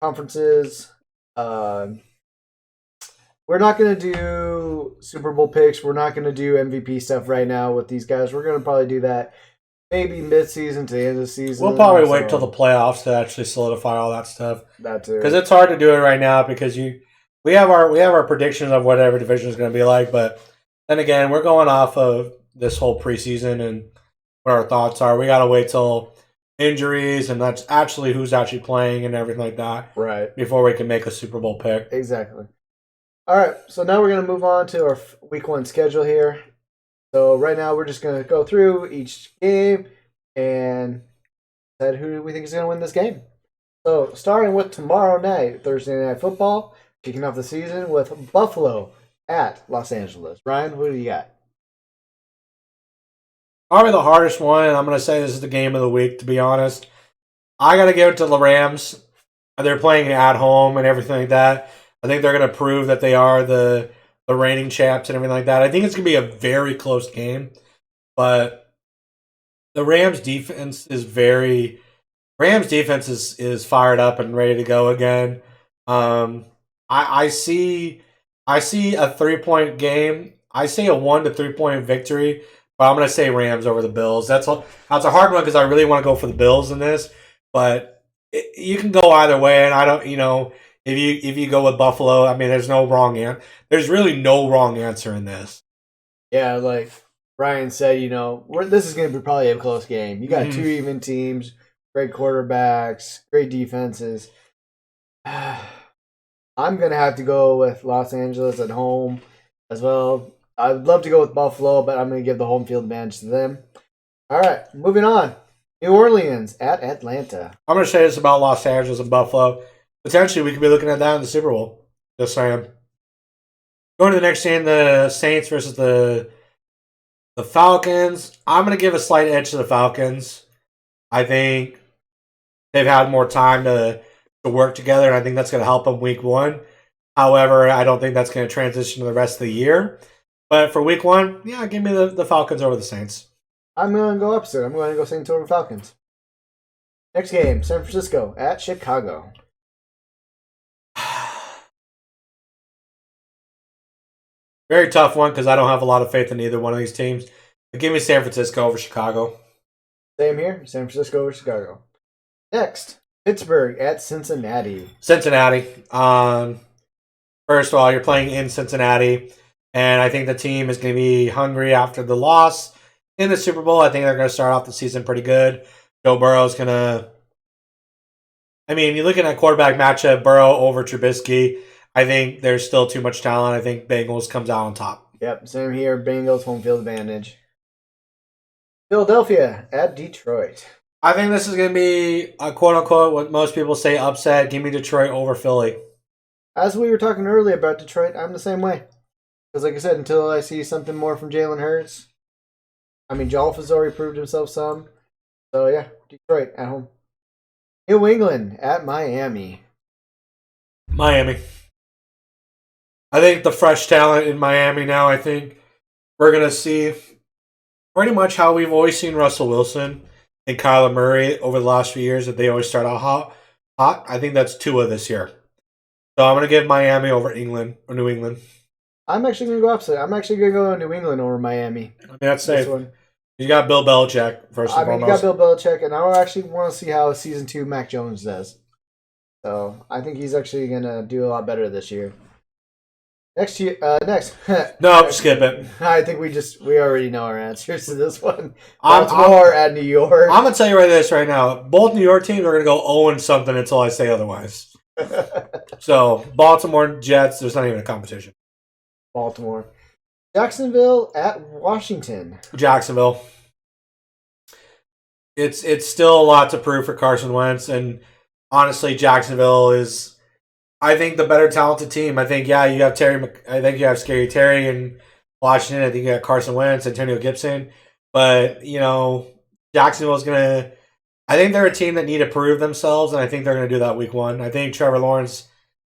conferences. We're not going to do Super Bowl picks. We're not going to do MVP stuff right now with these guys. We're going to probably do that maybe mid-season to the end of the season. We'll probably wait till the playoffs to actually solidify all that stuff. That too. Because it's hard to do it right now because we have our predictions of what every division is going to be like. But then again, we're going off of this whole preseason and what our thoughts are. We got to wait till injuries and that's actually who's actually playing and everything like that. Right. Before we can make a Super Bowl pick. Exactly. All right, so now we're going to move on to our Week 1 schedule here. So right now we're just going to go through each game and decide who we think is going to win this game. So starting with tomorrow night, Thursday Night Football, kicking off the season with Buffalo at Los Angeles. Ryan, who do you got? Probably the hardest one, and I'm going to say this is the game of the week, to be honest. I got to give it to the Rams. They're playing at home and everything like that. I think they're going to prove that they are the reigning champs and everything like that. I think it's going to be a very close game, but the Rams defense is fired up and ready to go again. I see a 3-point game. I see a 1 to 3 point victory, But I'm going to say Rams over the Bills. That's a hard one because I really want to go for the Bills in this. But you can go either way. And I don't, if you go with Buffalo, I mean, there's no wrong answer. There's really no wrong answer in this. Yeah, like Ryan said, this is going to be probably a close game. You got two even teams, great quarterbacks, great defenses. I'm going to have to go with Los Angeles at home as well. I'd love to go with Buffalo, but I'm going to give the home field advantage to them. All right, moving on. New Orleans at Atlanta. I'm going to say this about Los Angeles and Buffalo. Potentially, we could be looking at that in the Super Bowl. Just saying. Going to the next game, the Saints versus the Falcons. I'm going to give a slight edge to the Falcons. I think they've had more time to work together, and I think that's going to help them week one. However, I don't think that's going to transition to the rest of the year. But for week one, yeah, give me the Falcons over the Saints. I'm going to go opposite. I'm going to go Saints over Falcons. Next game, San Francisco at Chicago. Very tough one because I don't have a lot of faith in either one of these teams. But give me San Francisco over Chicago. Same here, San Francisco over Chicago. Next, Pittsburgh at Cincinnati. Cincinnati. First of all, you're playing in Cincinnati, and I think the team is going to be hungry after the loss in the Super Bowl. I think they're going to start off the season pretty good. Joe Burrow's going to... I mean, you're looking at quarterback matchup, Burrow over Trubisky. I think there's still too much talent. I think Bengals comes out on top. Yep, same here. Bengals home field advantage. Philadelphia at Detroit. I think this is going to be a quote-unquote, what most people say, upset. Give me Detroit over Philly. As we were talking earlier about Detroit, I'm the same way. Because like I said, until I see something more from Jalen Hurts, I mean, Jolf has already proved himself some. So yeah, Detroit at home. New England at Miami. Miami. I think the fresh talent in Miami now, I think we're going to see pretty much how we've always seen Russell Wilson and Kyler Murray over the last few years, that they always start out hot. I think that's Tua this year. So I'm going to give Miami over England or New England. I'm actually going to go opposite. I'm actually going to go New England over Miami. I mean, that's safe. You got Bill Belichick, first and foremost. You got Bill Belichick, and I actually want to see how Season 2 Mac Jones does. So I think he's actually going to do a lot better this year. Next. No, skip it. I think we already know our answers to this one. Baltimore at New York. I'm going to tell you right now. Both New York teams are going to go 0-something until I say otherwise. So, Baltimore Jets, there's not even a competition. Baltimore. Jacksonville at Washington. Jacksonville. It's still a lot to prove for Carson Wentz, and honestly, Jacksonville is, I think, the better talented team. I think, you have Scary Terry in Washington. I think you got Carson Wentz, Antonio Gibson. But, Jacksonville's going to, I think they're a team that need to prove themselves, and I think they're going to do that week one. I think Trevor Lawrence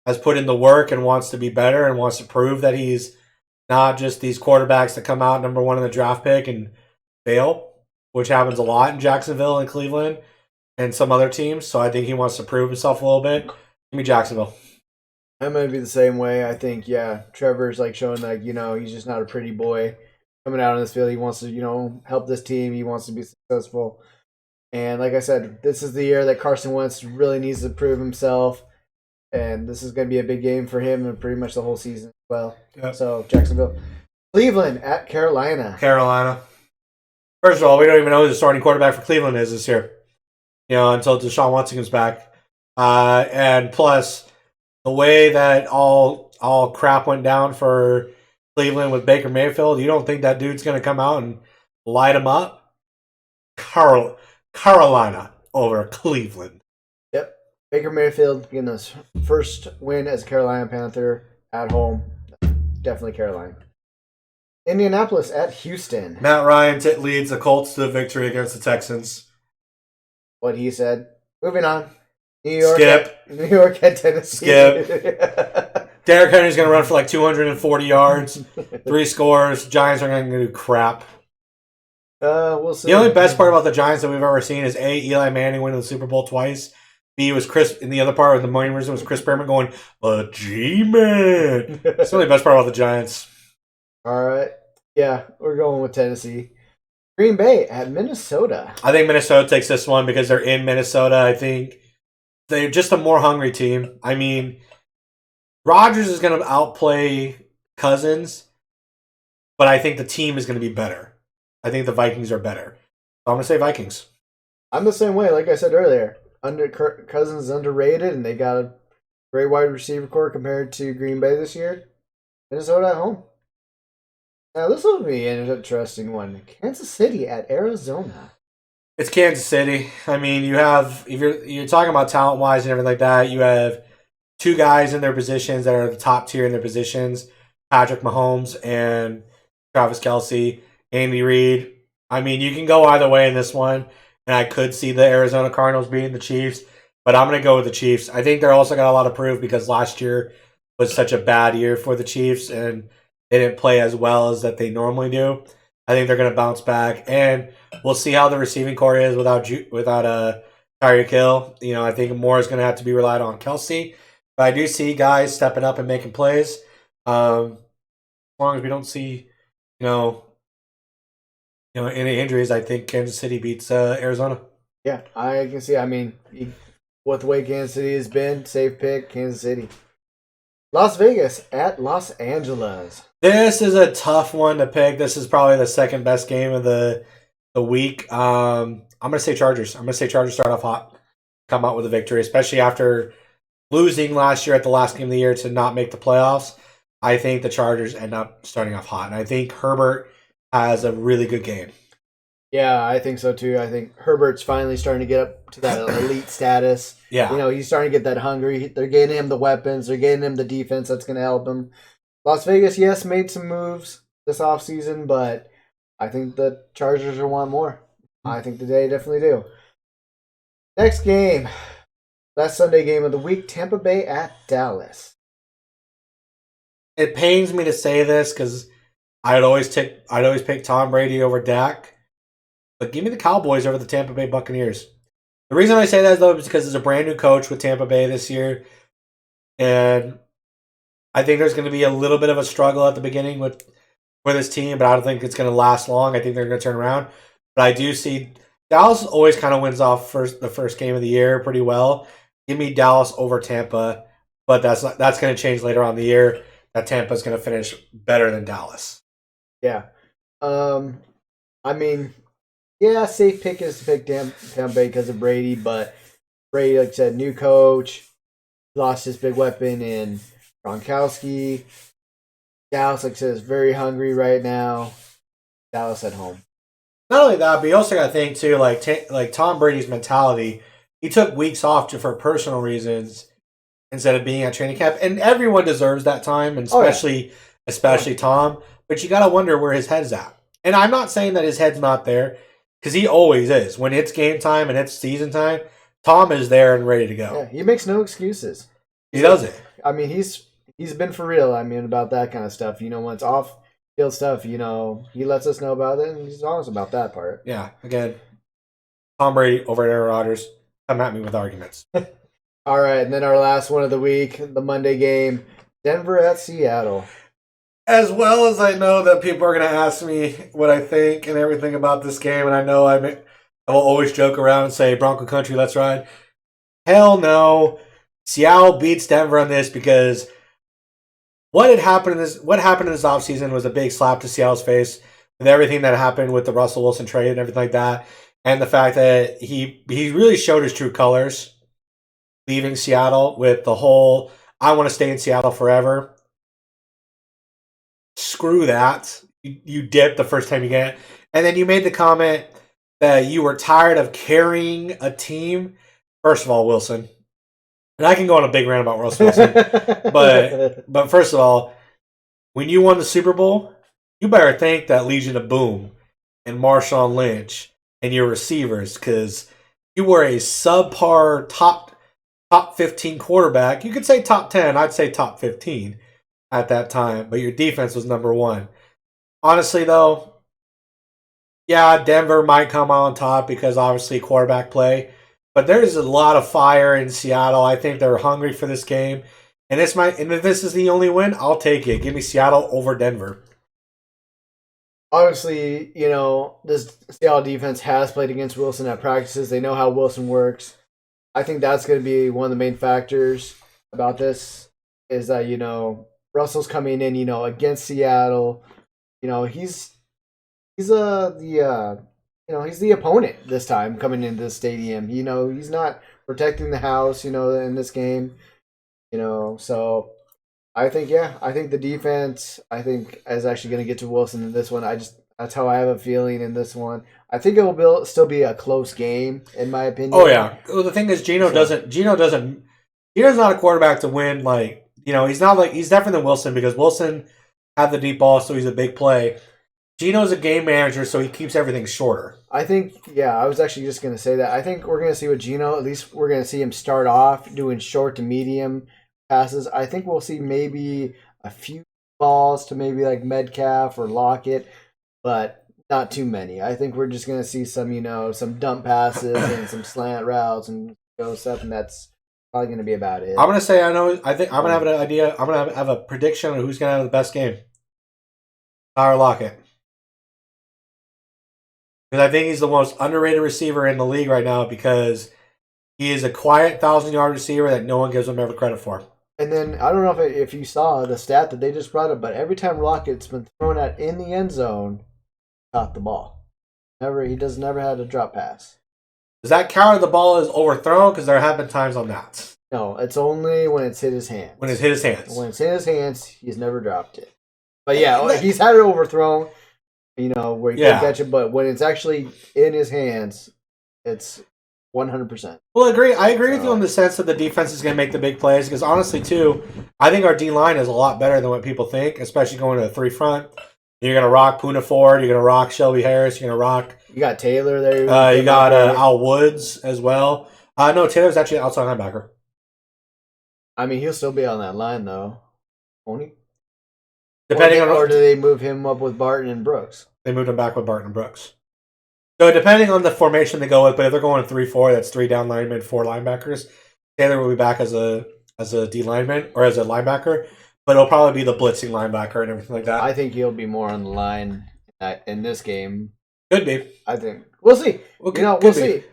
has put in the work and wants to be better and wants to prove that he's not just these quarterbacks that come out number one in the draft pick and fail, which happens a lot in Jacksonville and Cleveland and some other teams. So I think he wants to prove himself a little bit. Give me Jacksonville. I'm going to be the same way. I think, Trevor's showing he's just not a pretty boy coming out on this field. He wants to, help this team. He wants to be successful. And like I said, this is the year that Carson Wentz really needs to prove himself. And this is going to be a big game for him and pretty much the whole season as well. Yep. So, Jacksonville. Cleveland at Carolina. Carolina. First of all, we don't even know who the starting quarterback for Cleveland is this year. Until Deshaun Watson comes back. And plus, the way that all crap went down for Cleveland with Baker Mayfield, you don't think that dude's going to come out and light him up? Carolina over Cleveland. Yep. Baker Mayfield getting his first win as a Carolina Panther at home. Definitely Carolina. Indianapolis at Houston. Matt Ryan leads the Colts to the victory against the Texans. What he said. Moving on. New York at Tennessee. Skip. Derrick Henry's going to run for 240 yards, 3 scores. Giants are going to do crap. We'll see. The only best part about the Giants that we've ever seen is A, Eli Manning winning the Super Bowl twice. B was Chris, and the other part of the main reason was Chris Berman going, the G-Man. That's the only best part about the Giants. All right. Yeah, we're going with Tennessee. Green Bay at Minnesota. I think Minnesota takes this one because they're in Minnesota. I think they're just a more hungry team. I mean, Rodgers is going to outplay Cousins, but I think the team is going to be better. I think the Vikings are better. So I'm going to say Vikings. I'm the same way. Like I said earlier, Kirk Cousins is underrated, and they got a great wide receiver core compared to Green Bay this year. Minnesota at home. Now this will be an interesting one. Kansas City at Arizona. It's Kansas City. I mean, you have if you're talking about talent wise and everything like that, you have two guys in their positions that are the top tier in their positions: Patrick Mahomes and Travis Kelce, Andy Reid. I mean, you can go either way in this one, and I could see the Arizona Cardinals beating the Chiefs, but I'm going to go with the Chiefs. I think they're also got a lot of proof because last year was such a bad year for the Chiefs, and they didn't play as well as that they normally do. I think they're going to bounce back, and we'll see how the receiving core is without Tyreek Hill. You know, I think more is going to have to be relied on Kelce, but I do see guys stepping up and making plays. As long as we don't see, any injuries, I think Kansas City beats Arizona. Yeah, I can see. I mean, with the way Kansas City has been, safe pick, Kansas City. Las Vegas at Los Angeles. This is a tough one to pick. This is probably the second best game of the week. I'm going to say Chargers. I'm going to say Chargers start off hot, come out with a victory, especially after losing last year at the last game of the year to not make the playoffs. I think the Chargers end up starting off hot, and I think Herbert has a really good game. Yeah, I think so too. I think Herbert's finally starting to get up to that elite status. Yeah. He's starting to get that hungry. They're getting him the weapons. They're getting him the defense that's going to help him. Las Vegas, yes, made some moves this offseason, but I think the Chargers will want more. I think they definitely do. Next game, last Sunday game of the week, Tampa Bay at Dallas. It pains me to say this because I'd always pick Tom Brady over Dak. But give me the Cowboys over the Tampa Bay Buccaneers. The reason I say that, though, is because there's a brand new coach with Tampa Bay this year. And I think there's going to be a little bit of a struggle at the beginning for this team, but I don't think it's going to last long. I think they're going to turn around. But I do see Dallas always kind of wins off the first game of the year pretty well. Give me Dallas over Tampa, but that's going to change later on in the year. That Tampa's going to finish better than Dallas. Yeah. I mean, yeah, safe pick is to pick Tampa Bay because of Brady, but Brady, like I said, new coach, lost his big weapon in Gronkowski. Dallas, like I said, is very hungry right now. Dallas at home. Not only that, but you also got to think too, like Tom Brady's mentality. He took weeks off for personal reasons instead of being at training camp, and everyone deserves that time, and especially Tom. But you got to wonder where his head's at. And I'm not saying that his head's not there, because he always is. When it's game time and it's season time, Tom is there and ready to go. Yeah, he makes no excuses. He doesn't. I mean, he's been for real. I mean, about that kind of stuff. When it's off field stuff, he lets us know about it, and he's honest about that part. Yeah. Again, Tom Brady over Aaron Rodgers. Come at me with arguments. All right, and then our last one of the week, the Monday game, Denver at Seattle. As well as I know that people are going to ask me what I think and everything about this game, and I know I will always joke around and say, Bronco Country, let's ride. Hell no. Seattle beats Denver on this because what happened in this offseason was a big slap to Seattle's face with everything that happened with the Russell Wilson trade and everything like that, and the fact that he really showed his true colors leaving Seattle with the whole, I want to stay in Seattle forever. Screw that. You dip the first time you get it. And then you made the comment that you were tired of carrying a team. First of all, Wilson. And I can go on a big rant about Russell Wilson. but first of all, when you won the Super Bowl, you better thank that Legion of Boom and Marshawn Lynch and your receivers, because you were a subpar top 15 quarterback. You could say top 10. I'd say top 15. At that time, but your defense was number one. Honestly, though, yeah, Denver might come out on top because obviously quarterback play, but there's a lot of fire in Seattle. I think they're hungry for this game, and if this is the only win, I'll take it. Give me Seattle over Denver. obviously, this Seattle defense has played against Wilson at practices. They know how Wilson works. I think that's going to be one of the main factors about this is that, Russell's coming in, against Seattle. He's he's the opponent this time coming into the stadium. He's not protecting the house, in this game. So I think the defense is actually going to get to Wilson in this one. That's how I have a feeling in this one. I think it will still be a close game in my opinion. Oh yeah. Well, the thing is, Gino's not a quarterback to win. He's different than Wilson because Wilson had the deep ball, so he's a big play. Gino's a game manager, so he keeps everything shorter. I think, I was actually just going to say that. I think we're going to see with Gino, at least we're going to see him start off doing short to medium passes. I think we'll see maybe a few balls to maybe like Metcalf or Lockett, but not too many. I think we're just going to see some dump passes and some slant routes and stuff, and that's probably going to be about it. I'm going to say I think I'm going to have an idea. I'm going to have a prediction on who's going to have the best game. Tyler Lockett. Because I think he's the most underrated receiver in the league right now because he is a quiet 1,000-yard receiver that no one gives him ever credit for. And then, I don't know if you saw the stat that they just brought up, but every time Lockett's been thrown out in the end zone, caught the ball. Never had a drop pass. Does that count if the ball is overthrown? Because there have been times on that. No, it's only when it's hit his hands. When it's hit his hands. When it's hit his hands, he's never dropped it. But yeah, he's had it overthrown. Where he can catch it, but when it's actually in his hands, it's 100%. Well, I agree with you in the sense that the defense is going to make the big plays because honestly, too, I think our D-line is a lot better than what people think, especially going to a 3-front. You're going to rock Poona Ford. You're going to rock Shelby Harris. You're going to rock... You got Taylor there. You got Al Woods as well. No, Taylor's actually an outside linebacker. I mean, he'll still be on that line, though. Won't he? Or do they move him up with Barton and Brooks? They moved him back with Barton and Brooks. So depending on the formation they go with, but if they're going 3-4, that's 3 down linemen, 4 linebackers. Taylor will be back as a D lineman or as a linebacker, but it'll probably be the blitzing linebacker and everything like that. I think he'll be more on the line in this game. Could be. I think we'll see. We'll see.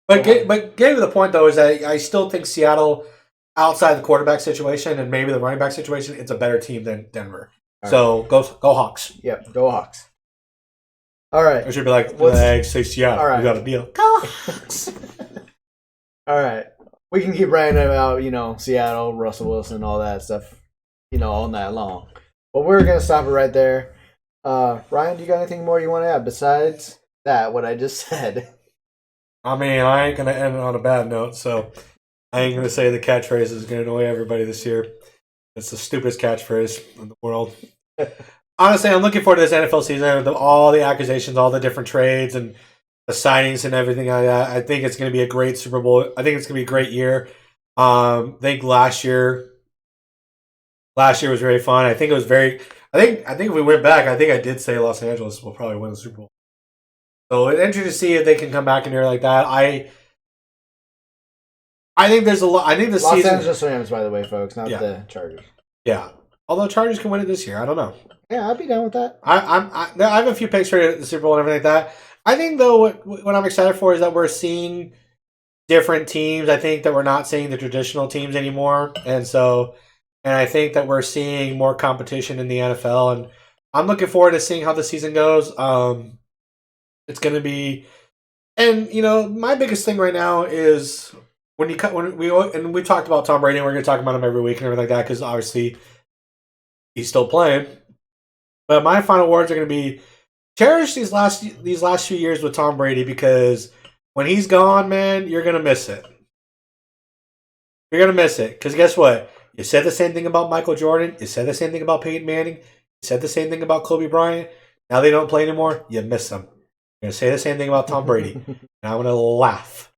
But getting to the point though is that I still think Seattle, outside the quarterback situation and maybe the running back situation, it's a better team than Denver. So go Hawks. Yep, go Hawks. All right. I should be like, say Seattle. All right. We got a deal. Go Hawks. All right. We can keep writing about, Seattle, Russell Wilson, all that stuff, all night long. But we're going to stop it right there. Ryan, do you got anything more you want to add besides that, what I just said? I mean, I ain't going to end on a bad note, so I ain't going to say the catchphrase is going to annoy everybody this year. It's the stupidest catchphrase in the world. Honestly, I'm looking forward to this NFL season. All the accusations, all the different trades, and the signings and everything like that. I think it's going to be a great Super Bowl. I think it's going to be a great year. I think last year was very fun. I think it was very. I think if we went back, I think I did say Los Angeles will probably win the Super Bowl. So it's interesting to see if they can come back in here like that. I think there's a lot. I think the season. Los Angeles Rams, by the way, folks, not the Chargers. Yeah, although Chargers can win it this year, I don't know. Yeah, I'd be down with that. I have a few picks for the Super Bowl and everything like that. I think though, what I'm excited for is that we're seeing different teams. I think that we're not seeing the traditional teams anymore, and I think that we're seeing more competition in the NFL, and I'm looking forward to seeing how the season goes. It's going to be, and my biggest thing right now is. We talked about Tom Brady, and we're going to talk about him every week and everything like that because obviously he's still playing. But my final words are going to be cherish these last few years with Tom Brady because when he's gone, man, you're going to miss it. You're going to miss it because guess what? You said the same thing about Michael Jordan. You said the same thing about Peyton Manning. You said the same thing about Kobe Bryant. Now they don't play anymore. You miss them. You're going to say the same thing about Tom Brady. And I'm going to laugh.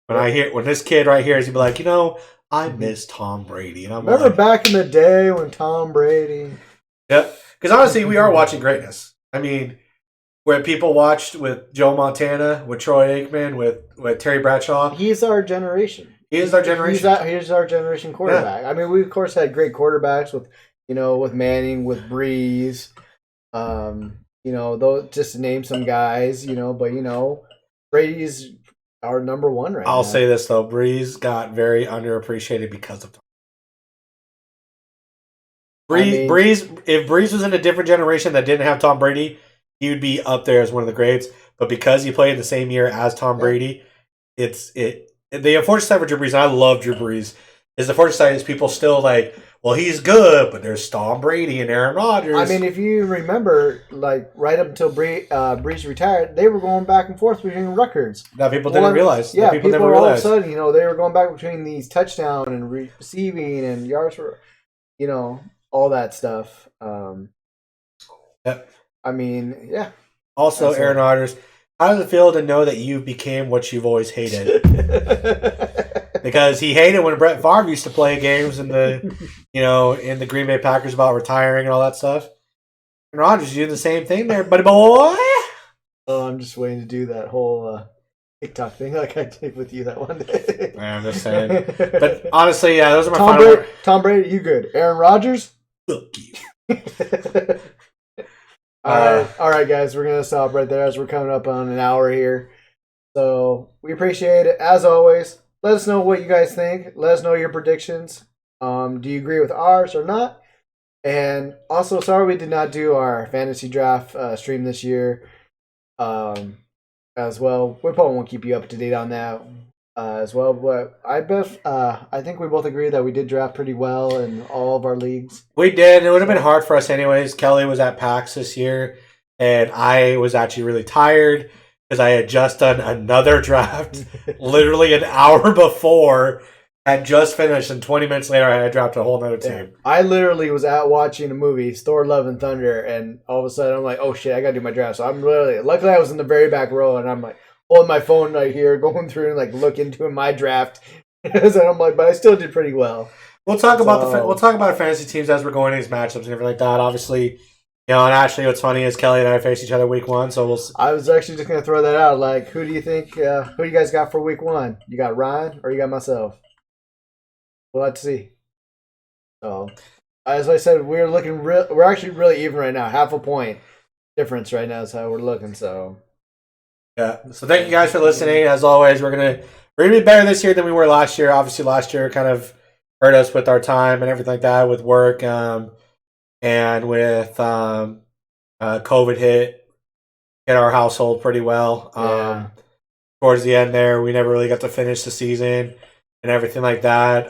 When this kid right here is gonna be like, I miss Tom Brady, and I'm remember back in the day when Tom Brady. Yep, because honestly, we are watching greatness. I mean, where people watched with Joe Montana, with Troy Aikman, with Terry Bradshaw. He's our generation. He is our generation. He's our generation quarterback. Yeah. I mean, we of course had great quarterbacks with Manning, with Breeze, Though just to name some guys, but Brady's our number one right now. I'll say this though, Breeze got very underappreciated because of Tom. Breeze. If Breeze was in a different generation that didn't have Tom Brady, he would be up there as one of the greats. But because he played the same year as Tom Brady, the unfortunate side for Drew Brees, and I love Drew Brees, is the unfortunate side is people still like, well, he's good, but there's Tom Brady and Aaron Rodgers. I mean, if you remember, like right up until Brees retired, they were going back and forth between records. That people didn't realize. Yeah, people never realized. All of a sudden, they were going back between these touchdown and receiving and yards for, all that stuff. Yep. I mean, yeah. Also, Aaron Rodgers, how does it feel to know that you became what you've always hated? Because he hated when Brett Favre used to play games in the, in the Green Bay Packers about retiring and all that stuff. And Rodgers, you do the same thing there, buddy boy. Oh, I'm just waiting to do that whole TikTok thing like I did with you that one day. I'm just saying. But honestly, yeah, those are my Tom Brady, you good. Aaron Rodgers? Fuck you. All right, guys, we're gonna stop right there as we're coming up on an hour here. So we appreciate it as always. Let us know what you guys think. Let us know your predictions. Do you agree with ours or not? And also, sorry we did not do our fantasy draft stream this year as well. We probably won't keep you up to date on that as well. But I think we both agree that we did draft pretty well in all of our leagues. We did. It would have been hard for us anyways. Kelly was at PAX this year, and I was actually really tired because I had just done another draft literally an hour before, had just finished, and 20 minutes later I had dropped a whole other team. I literally was out watching a movie, Thor Love and Thunder, and all of a sudden I'm like, oh shit, I gotta do my draft. So luckily I was in the very back row, and I'm like holding my phone right here, going through and like looking into my draft. And I'm like, but I still did pretty well. We'll talk about our fantasy teams as we're going into these matchups and everything like that. Obviously, and actually, what's funny is Kelly and I face each other week one, so I was actually just gonna throw that out. Like, who do you think? Who you guys got for week one? You got Ryan or you got myself? We'll have to see. So, as I said, we're actually really even right now. Half a point difference right now is how we're looking. So, yeah. So thank you guys for listening. As always, we're gonna be better this year than we were last year. Obviously, last year kind of hurt us with our time and everything like that, with work. And with COVID hit our household pretty well. Towards the end there, we never really got to finish the season and everything like that.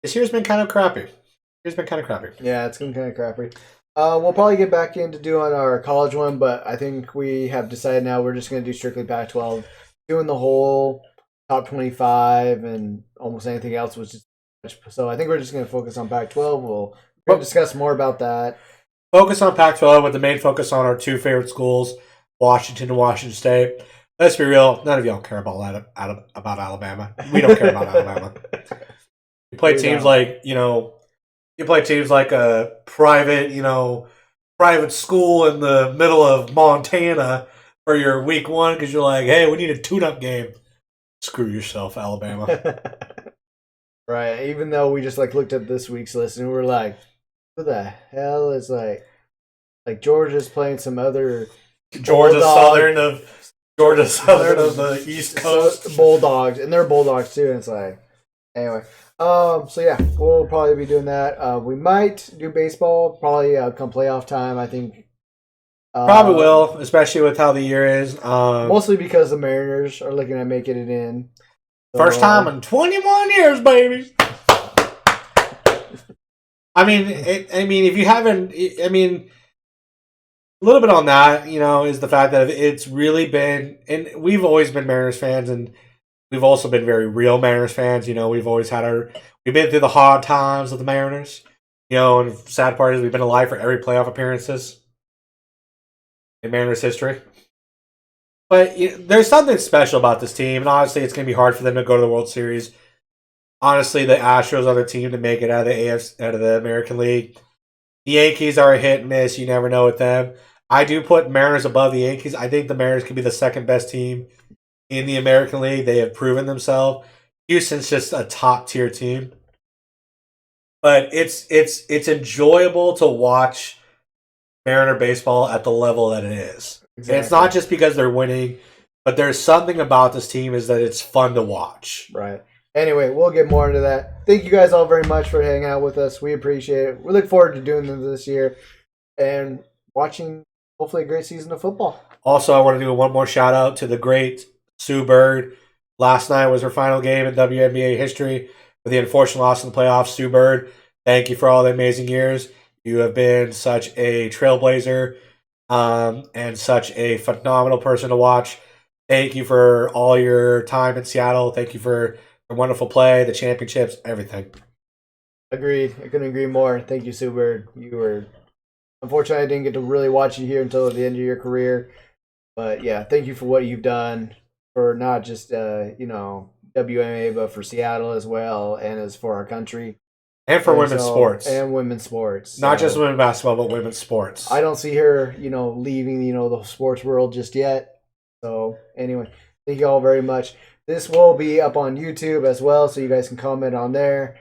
This year's been kind of crappy. Yeah, it's been kind of crappy. We'll probably get back into doing our college one, but I think we have decided now we're just going to do strictly Pac-12. Doing the whole top 25 and almost anything else was just. So I think we're just going to focus on Pac-12. We'll discuss more about that. Focus on Pac-12 with the main focus on our two favorite schools, Washington and Washington State. Let's be real, none of y'all care about Alabama. We don't care about Alabama. You play teams like a private school in the middle of Montana for your week one because you're like, hey, we need a tune-up game. Screw yourself, Alabama. Right, even though we just looked at this week's list and we're like, who the hell is like Georgia's playing some other Georgia Southern of the East Coast Bulldogs, and they're Bulldogs too. And it's like, anyway, so yeah, we'll probably be doing that. We might do baseball probably come playoff time. I think probably will, especially with how the year is. Mostly because the Mariners are looking at making it in. First time in 21 years, baby. If you haven't, a little bit on that, is the fact that it's really been, and we've always been Mariners fans, and we've also been very real Mariners fans. We've always we've been through the hard times of the Mariners. And the sad part is we've been alive for every playoff appearances in Mariners history. But there's something special about this team, and honestly, it's going to be hard for them to go to the World Series. Honestly, the Astros are the team to make it out of the American League. The Yankees are a hit and miss. You never know with them. I do put Mariners above the Yankees. I think the Mariners could be the second best team in the American League. They have proven themselves. Houston's just a top tier team. But it's enjoyable to watch Mariner baseball at the level that it is. Exactly. And it's not just because they're winning, but there's something about this team is that it's fun to watch. Right. Anyway, we'll get more into that. Thank you guys all very much for hanging out with us. We appreciate it. We look forward to doing this year and watching, hopefully, a great season of football. Also, I want to do one more shout out to the great Sue Bird. Last night was her final game in WNBA history with the unfortunate loss in the playoffs. Sue Bird, thank you for all the amazing years. You have been such a trailblazer and such a phenomenal person to watch. Thank you for all your time in Seattle. Thank you for the wonderful play, the championships, everything. Agreed. I couldn't agree more. Thank you, Sue Bird. You were... Unfortunately, I didn't get to really watch you here until the end of your career. But, yeah, thank you for what you've done for not just, WMA, but for Seattle as well, and as for our country. And for women's sports. And women's sports. Not just women's basketball, but women's sports. I don't see her, leaving, the sports world just yet. So, anyway, thank you all very much. This will be up on YouTube as well, so you guys can comment on there.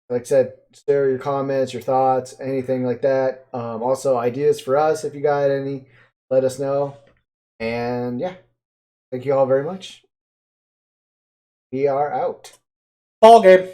Like I said, share your comments, your thoughts, anything like that. Also, ideas for us, if you got any, let us know. And, yeah, thank you all very much. We are out. Ball game.